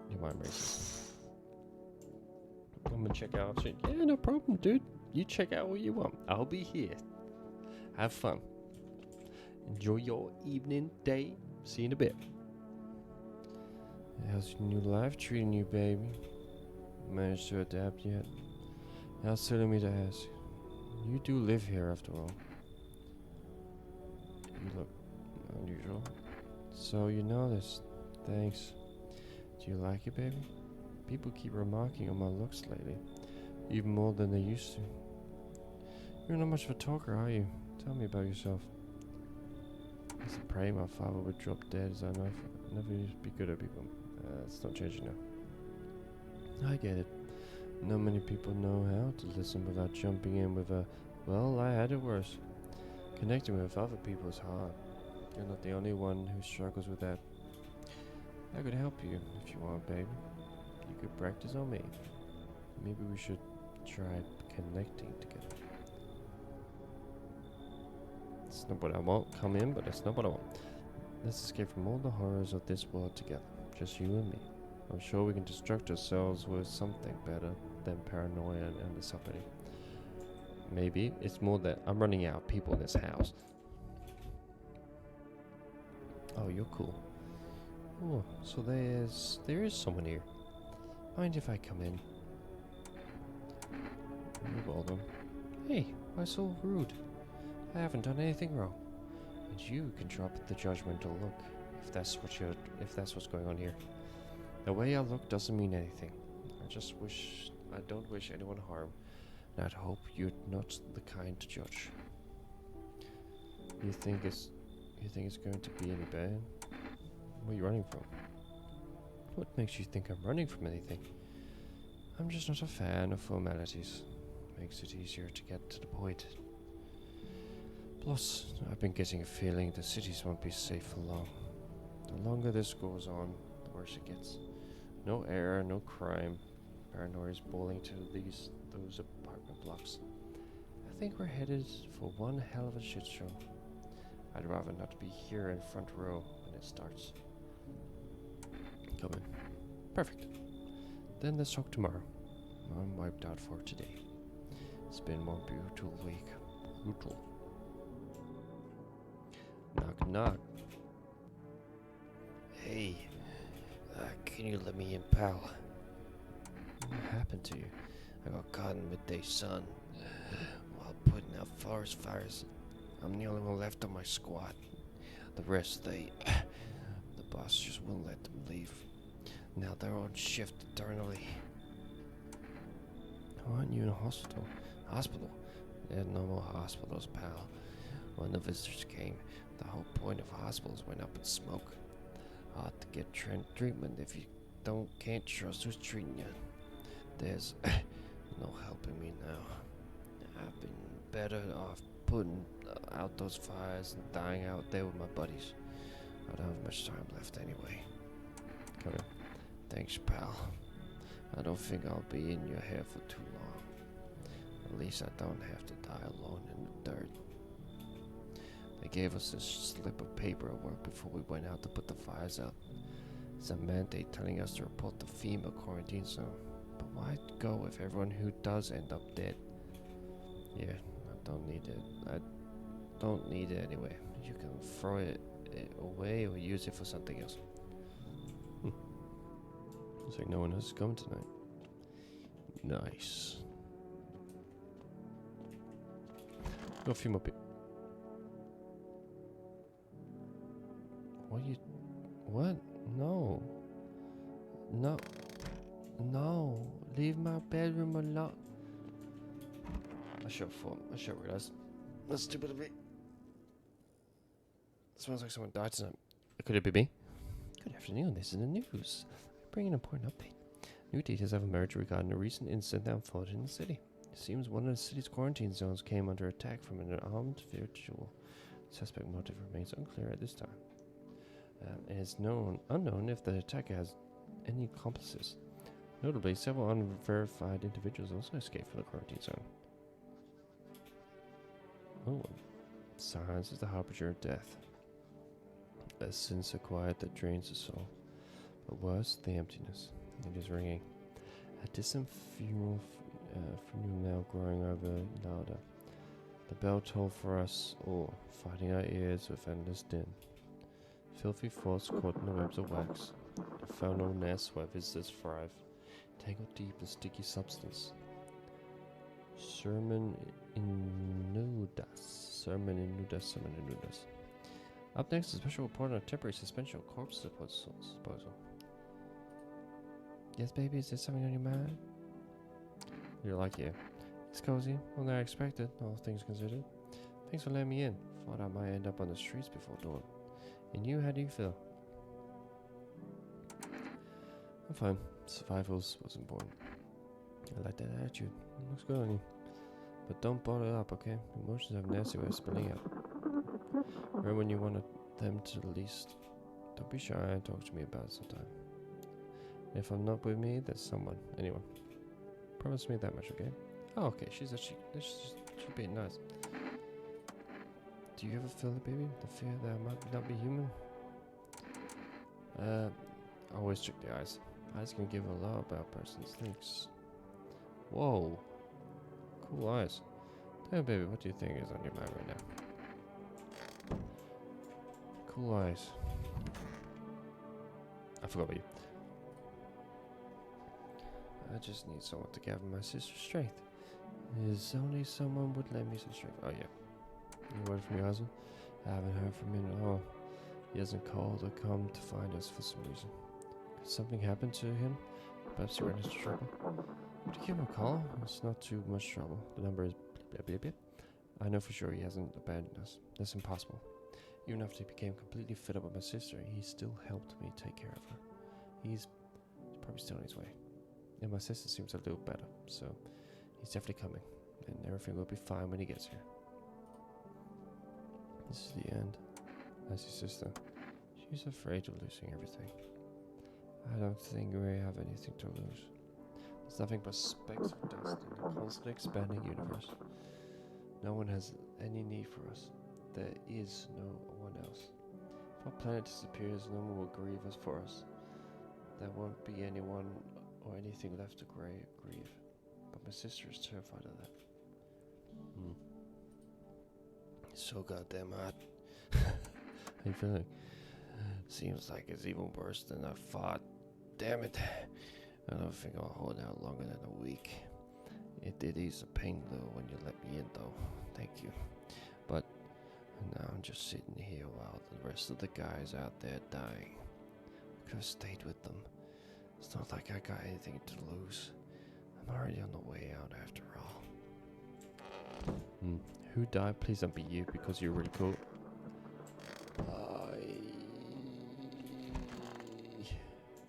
You mind racist. I'm gonna check out shit. Yeah, no problem, dude. You check out what you want. I'll be here. Have fun. Enjoy your evening, day. See you in a bit. How's your new life treating you, baby? Managed to adapt yet? How silly of me to ask. You do live here after all. You look unusual. So you know this. Thanks. Do you like it, baby? People keep remarking on my looks lately. Even more than they used to. You're not much of a talker, are you? Tell me about yourself. I used to pray my father would drop dead as I never used to be good at people. It's not changing now. I get it. Not many people know how to listen without jumping in with a, "Well, I had it worse." Connecting with other people is hard. You're not the only one who struggles with that. I could help you if you want, baby. You could practice on me. Maybe we should try connecting together. It's not what I want. Come in, but it's not what I want. Let's escape from all the horrors of this world together. Just you and me. I'm sure we can distract ourselves with something better than paranoia and anxiety. Maybe it's more that I'm running out of people in this house. Oh, you're cool. Oh, so there is someone here. Mind if I come in? You all them. Hey, why so rude? I haven't done anything wrong. And you can drop the judgmental look if that's what's going on here. The way I look doesn't mean anything. I don't wish anyone harm, and I'd hope you're not the kind to judge. You think it's going to be any bad? Where are you running from? What makes you think I'm running from anything? I'm just not a fan of formalities. Makes it easier to get to the point. Plus, I've been getting a feeling the cities won't be safe for long. The longer this goes on, the worse it gets. No air, no crime. Paranoia is boiling to those apartment blocks. I think we're headed for one hell of a shit show. I'd rather not be here in front row when it starts. Come in. Perfect. Then let's talk tomorrow. I'm wiped out for today. It's been one brutal week. Brutal. Knock, knock. Hey, can you let me in, pal? What happened to you? I got caught in midday sun while putting out forest fires. I'm the only one left on my squad. The rest, the boss just wouldn't let them leave. Now they're on shift eternally. Why aren't you in a hospital? Hospital? There's no more hospitals, pal. When the visitors came, the whole point of hospitals went up in smoke. Hard to get treatment if you can't trust who's treating you. There's no helping me now. I've been better off putting out those fires and dying out there with my buddies. I don't have much time left anyway. Come in. Thanks, pal. I don't think I'll be in your hair for too long. At least I don't have to die alone in the dirt. They gave us this slip of paper at work before we went out to put the fires out. It's a mandate telling us to report the FEMA quarantine zone. But why go if everyone who does end up dead? Yeah, I don't need it. I don't need it anyway. You can throw it away or use it for something else. Looks like no one else is coming tonight. Nice. Got a few more people. What? No. No. No. Leave my bedroom alone. I should realize. That's stupid of me. Smells like someone died tonight. Could it be me? Good afternoon. This is the news. Bring an important update. New details have emerged regarding a recent incident that unfolded in the city. It seems one of the city's quarantine zones came under attack from an armed virtual. Suspect motive remains unclear at this time. It is unknown if the attacker has any accomplices. Notably, several unverified individuals also escaped from the quarantine zone. Oh, silence is the harbinger of death. A sinister quiet that drains the soul. But worse, the emptiness. It is ringing. A distant funeral now growing over louder. The bell toll for us all, fighting our ears with endless din. Filthy thoughts caught in the webs of wax. Infernal nests where visitors thrive, tangled deep in sticky substance. Sermon in Nudas. Up next, a special report on a temporary suspension of corpse disposal. Yes, baby, is there something on your mind? You're like, yeah. It's cozy, more than I expected, all things considered. Thanks for letting me in. Thought I might end up on the streets before dawn. And you, how do you feel? I'm fine. Survival was important. I like that attitude. It looks good on you. But don't bottle it up, okay? Emotions have nasty way of spilling out. Remember when you wanted them to the least. Don't be shy and talk to me about it sometime. If I'm not with me, there's someone. Anyone. Promise me that much, okay? Oh, okay. She's being nice. Do you ever feel it, baby? The fear that I might not be human? Always check the eyes. Eyes can give a lot about a person's things. Whoa. Cool eyes. Tell me, baby, what do you think is on your mind right now? Cool eyes. I forgot about you. I just need someone to gather my sister's strength. If only someone would lend me some strength. Oh, yeah. Any word from your husband? I haven't heard from him at all. He hasn't called or come to find us for some reason. Could something happen to him? Perhaps he ran into trouble. Would you give him a call? It's not too much trouble. The number is blah, blah, blah. I know for sure he hasn't abandoned us. That's impossible. Even after he became completely fed up with my sister, he still helped me take care of her. He's probably still on his way. And my sister seems a little better, so he's definitely coming. And everything will be fine when he gets here. This is the end. That's your sister. She's afraid of losing everything. I don't think we have anything to lose. There's nothing but specks of dust in a constantly expanding universe. No one has any need for us. There is no one else. If our planet disappears, no one will grieve us for us. There won't be anyone or anything left to grieve. But my sister is terrified of that. It's so goddamn hot. How you feeling? Seems like it's even worse than I thought. Damn it. I don't think I'll hold out longer than a week. It did ease the pain though when you let me in though. Thank you. But now I'm just sitting here while the rest of the guys out there dying. I could have stayed with them. It's not like I got anything to lose. I'm already on the way out after all. Who died? Please don't be you because you're really cool.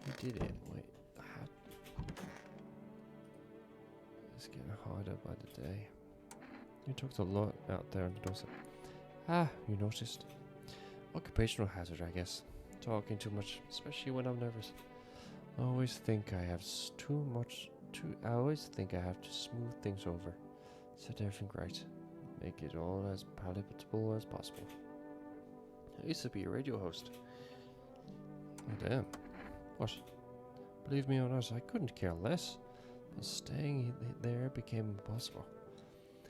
You did it. Wait. It's getting harder by the day. You talked a lot out there on the doorstep. You noticed. Occupational hazard, I guess. Talking too much, especially when I'm nervous. I always think I have to smooth things over. Set everything right. Make it all as palatable as possible. I used to be a radio host. Oh damn. What? Believe me or not, I couldn't care less. But staying there became impossible.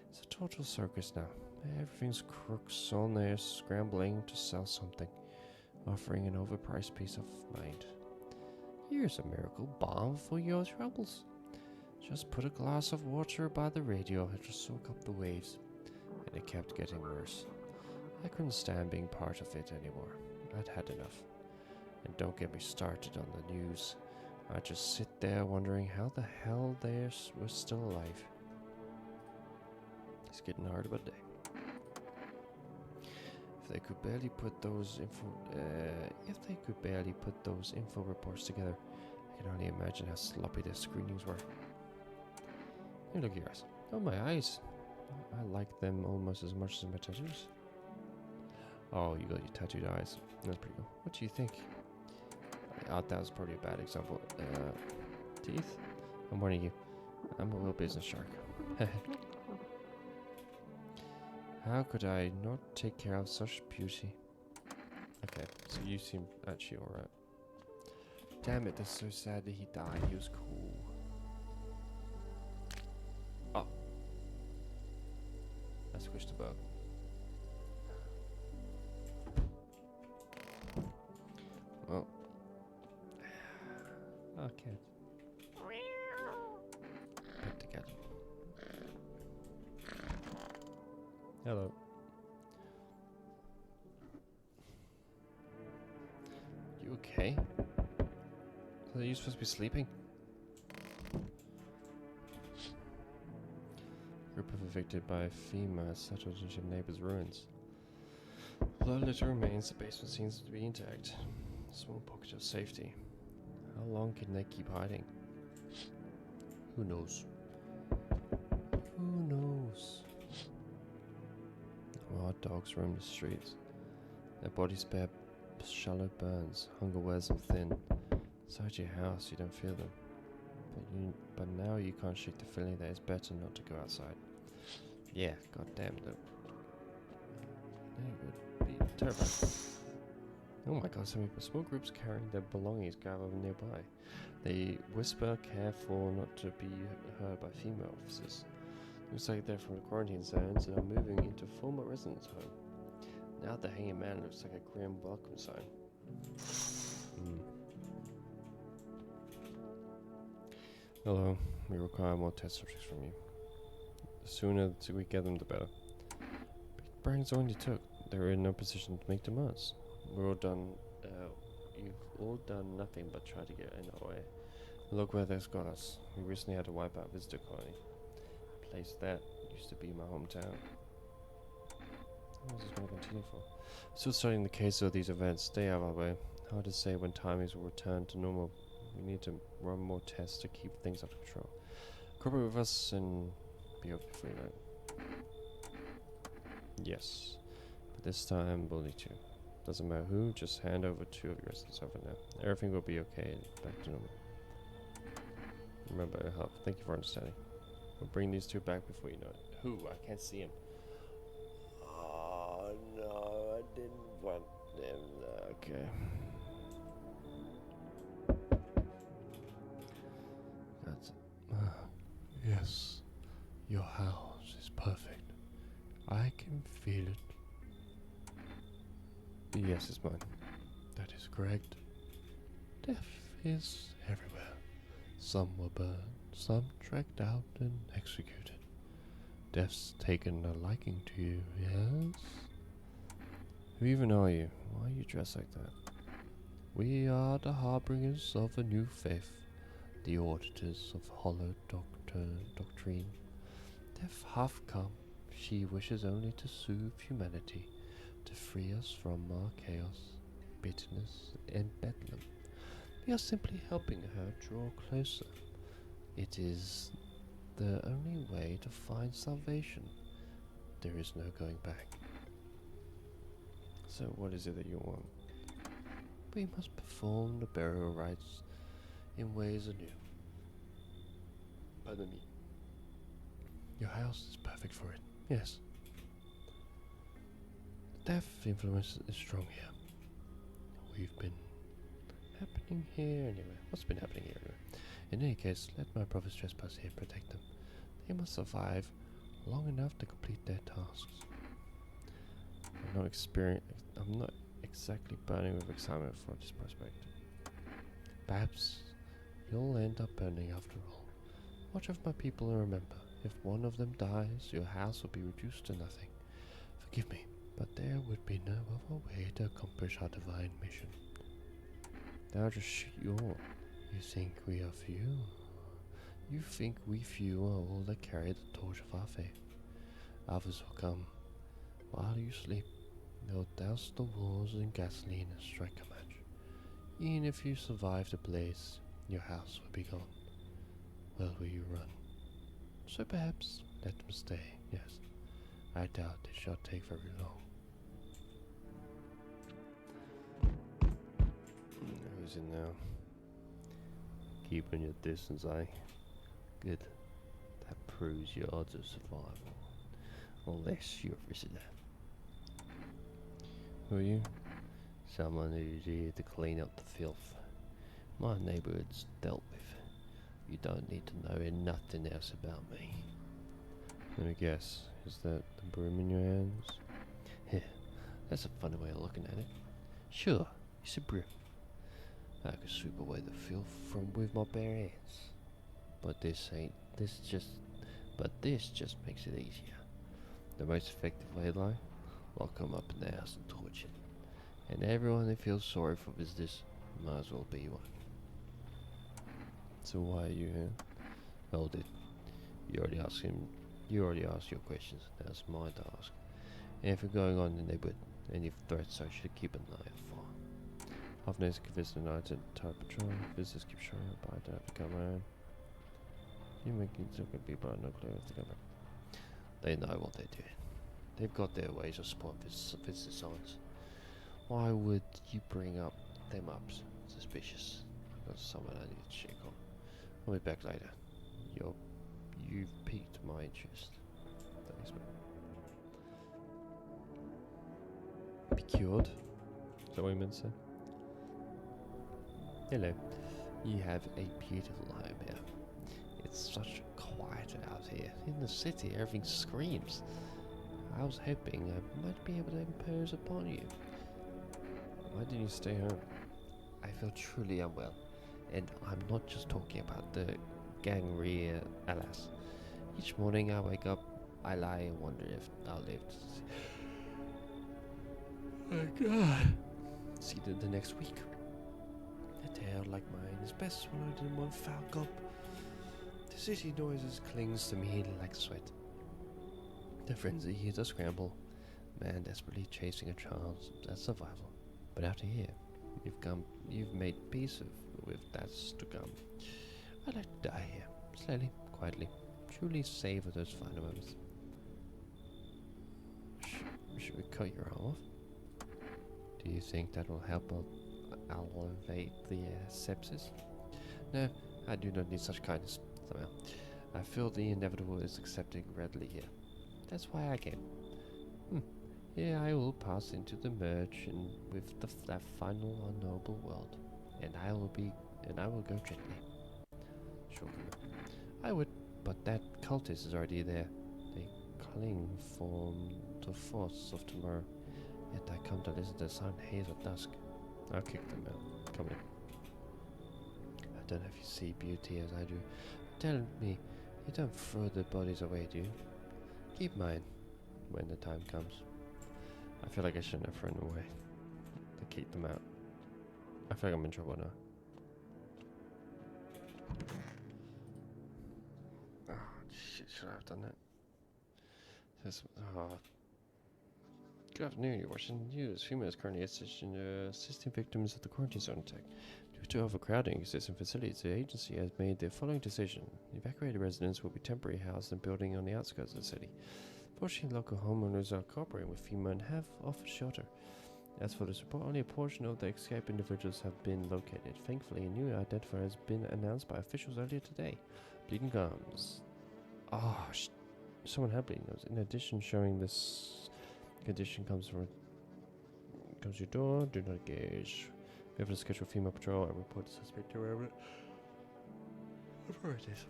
It's a total circus now. Everything's crooks on there scrambling to sell something, offering an overpriced peace of mind. Here's a miracle balm for your troubles. Just put a glass of water by the radio and just soak up the waves. And it kept getting worse. I couldn't stand being part of it anymore. I'd had enough. And don't get me started on the news. I'd just sit there wondering how the hell they were still alive. It's getting harder by the day. If they could barely put those info reports together, I can only imagine how sloppy their screenings were. Hey, look at yours. Oh, my eyes. I like them almost as much as my tattoos. Oh, you got your tattooed eyes. That's pretty cool. What do you think? That was probably a bad example. Teeth? I'm warning you. I'm a real business shark. How could I not take care of such beauty? Okay, so you seem actually alright. Damn it, that's so sad that he died. He was cool. Oh. I squished the bug. Well. Okay. Pet the cat. Hello. You okay? Are you supposed to be sleeping? Group of evicted by FEMA settled into neighbor's ruins. Although little remains, the basement seems to be intact. Small pocket of safety. How long can they keep hiding? Who knows? Who knows? Wild dogs roam the streets. Their bodies bear shallow burns. Hunger wears them thin. Inside your house, you don't feel them. But now you can't shake the feeling that it's better not to go outside. Yeah, goddamn though. It would be terrifying. Oh my god, so many small groups carrying their belongings gather nearby. They whisper, careful not to be heard by female officers. Looks like they're from the quarantine zones and are moving into former residence home. Now the hanging man looks like a grim welcome sign. Hello, we require more test subjects from you. The sooner we get them, the better. Big brains only took. They're in no position to make demands. We're all done. You've all done nothing but try to get in our way. Look where that's got us. We recently had to wipe out visitor colony. A place that used to be my hometown. How long is this going to continue for? Still studying the case of these events. Stay out of our way. Hard to say when timings will return to normal. We need to run more tests to keep things under control. Cooperate with us and be over before you know. Yes. But this time we'll need to. Doesn't matter who, just hand over 2 of your residents over now. Everything will be okay and back to normal. Remember your help. Thank you for understanding. We'll bring these 2 back before you know it. Who? I can't see him. Oh no, I didn't want them. Okay. That's... yes. Your house is perfect. I can feel it. Yes, it's mine. That is correct. Death is everywhere. Some were burned, some dragged out and executed. Death's taken a liking to you, yes? Who even are you? Why are you dressed like that? We are the harbingers of a new faith, the auditors of hollow doctrine. Death hath come. She wishes only to soothe humanity, to free us from our chaos, bitterness, and bedlam. We are simply helping her draw closer. It is the only way to find salvation. There is no going back. So what is it that you want? We must perform the burial rites in ways anew. Pardon me. Your house is perfect for it. Yes. The death influence is strong here. We've been happening here anyway. What's been happening here anyway? In any case, let my brothers trespass here protect them. They must survive long enough to complete their tasks. I'm not exactly burning with excitement for this prospect. Perhaps you'll end up burning after all. Watch over my people and remember, if one of them dies, your house will be reduced to nothing. Forgive me, but there would be no other way to accomplish our divine mission. They'll just shoot you all. You think we are few? You think we few are all that carry the torch of our faith? Others will come. While you sleep, they'll douse the walls in gasoline and strike a match. Even if you survive the blaze, your house will be gone. Where will you run? So perhaps let them stay, yes. I doubt it shall take very long. Who's in now? Keeping your distance, eh? Good. That proves your odds of survival. Unless you're a visitor. Who are you? Someone who's here to clean up the filth. My neighborhood's dealt with. You don't need to know nothing else about me. Let me guess, is that the broom in your hands? Yeah, that's a funny way of looking at it. Sure, it's a broom. I could sweep away the filth from with my bare hands. But this just makes it easier. The most effective way, though, I'll come up in the house and torch it. And everyone who feels sorry for visitors might as well be one. So why are you here? Hold it. You already asked your questions. Now it's mine to ask. Anything going on in the neighborhood? Any threats I should keep an eye out for? I've noticed visitor nights at Tide Patrol. Visitors keep showing up. I don't have to come around. You making some good people have no clue if they're coming. They know what they're doing. They've got their ways of spotting visitor signs. Why would you bring them up? Suspicious. That's someone I need to check on. I'll be back later. You've piqued my interest. Thanks, man. Be cured? Is that what you meant to say? Hello. You have a beautiful home here. It's such quiet out here. In the city, everything screams. I was hoping I might be able to impose upon you. Why didn't you stay home? I feel truly unwell. And I'm not just talking about the gangrenous, alas. Each morning I wake up, I lie and wonder if I'll live to see. My God. See the next week. A tale like mine is best swallowed in one foul gulp. The city noises clings to me like sweat. The frenzy is a scramble. Man desperately chasing a chance at survival. But after here, you've made peace with that's to come. I'd like to die here, slowly, quietly, truly savor those final moments. Should we cut your arm off? Do you think that will help elevate the sepsis? No, I do not need such kindness, somehow. I feel the inevitable is accepted readily here. That's why I came. Yeah, I will pass into the merge and with that final unknowable world, and I will go gently. Sure, I would, but that cultist is already there. They cling for the force of tomorrow. Yet I come to listen to the sun haze at dusk. I'll kick them out. Come in. I don't know if you see beauty as I do. Tell me, you don't throw the bodies away, do you? Keep mine when the time comes. I feel like I shouldn't have thrown them away. To keep them out. I feel like I'm in trouble now. Oh, shit, should I have done that? Good afternoon, you're watching the news. FEMA is currently assisting victims of the quarantine zone attack. Due to overcrowding existing facilities, the agency has made the following decision. Evacuated residents will be temporarily housed in a building on the outskirts of the city. Fortunately, local homeowners are cooperating with FEMA and have offered shelter. As for this report, only a portion of the escaped individuals have been located. Thankfully, a new identifier has been announced by officials earlier today. Bleeding gums. Someone had bleeding gums. In addition, showing this condition comes to your door. Do not engage. We have to schedule FEMA patrol and report the suspect to wherever it is.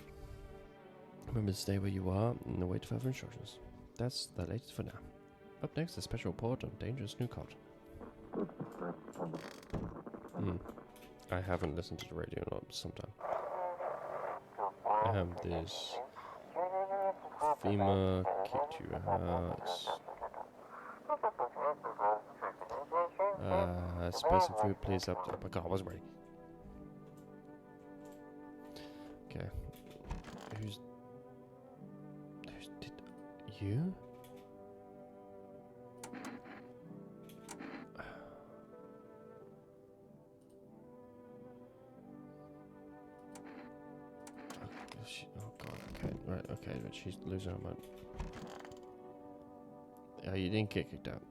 Remember to stay where you are and await further instructions. That's the latest for now. Up next, a special report on dangerous new cult. I haven't listened to the radio in some time. I have this FEMA kicked your house. Spicy food, please up. Oh my god, I wasn't ready. Okay. Who's did you? Oh god, okay, right, okay, but she's losing her mind. You didn't get kicked out.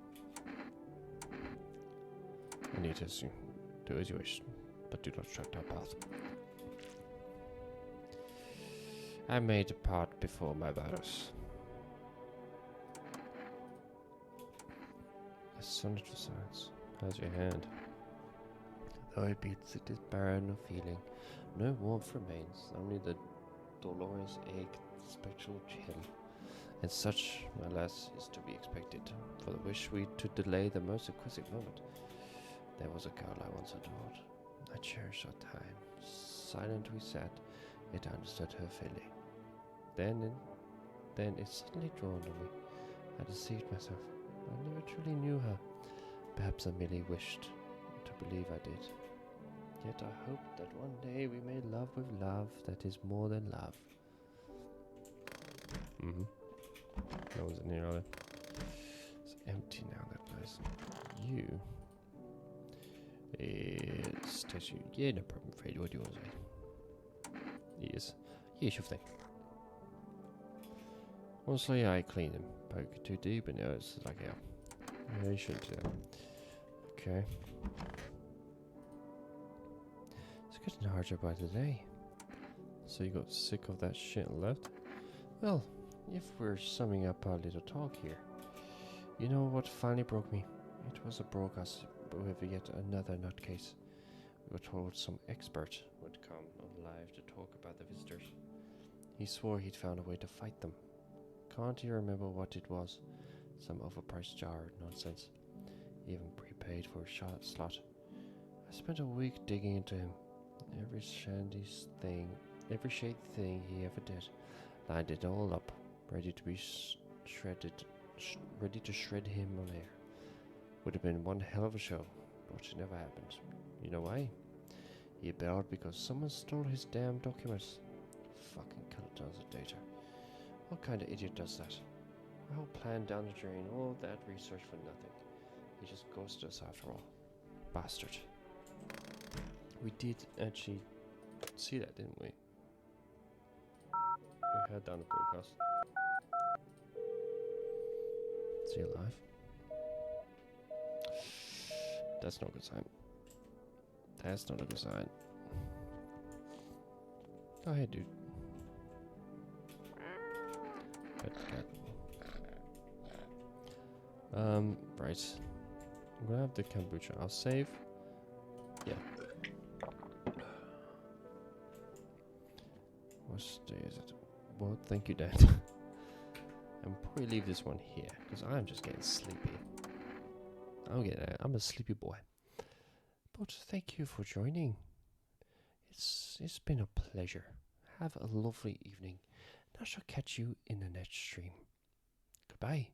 I need to assume. Do as you wish, but do not obstruct our path. I may depart before my virus. A sonnet for science. How's your hand? Though it beats, it is barren of feeling. No warmth remains, only the dolorous ache, spectral chill. And such, alas, is to be expected, for the wish we to delay the most exquisite moment. There was a girl I once adored. I cherished our time. Silent we sat, yet I understood her feeling. Then it suddenly dawned on me. I deceived myself. I never truly knew her. Perhaps I merely wished to believe I did. Yet I hope that one day we may love with love that is more than love. No one's in here, are there? It's empty now, that place. You. Statue. Yeah, no problem, Freddy. What do you want to say? Yes. Yes, your thing. Honestly, I cleaned him. Poke too deep, and now it's like, yeah, you shouldn't do that. Okay. It's getting harder by the day. So you got sick of that shit and left? Well, if we're summing up our little talk here, you know what finally broke me? It was a broadcast with yet another nutcase. We were told some expert would come on live to talk about the visitors. He swore he'd found a way to fight them. Can't you remember what it was? Some overpriced jar nonsense. Even prepaid for a slot. I spent a week digging into him. Every shady thing he ever did. Lined it all up, ready to be ready to shred him on air. Would have been one hell of a show, but it never happened. You know why? He bailed because someone stole his damn documents. Fucking kilotons of data. What kind of idiot does that? My whole plan down the drain, all that research for nothing. He just ghosted us after all. Bastard. We did actually see that, didn't we? We had down the broadcast. Is he alive? That's not a good sign. That's not a good sign. Go ahead, dude. Cat. Right. I'm gonna have the kombucha. I'll save. Yeah. What day is it? Well, thank you, Dad. And probably leave this one here because I'm just getting sleepy. I'm a sleepy boy. But thank you for joining. It's been a pleasure. Have a lovely evening. I shall catch you in the next stream. Goodbye.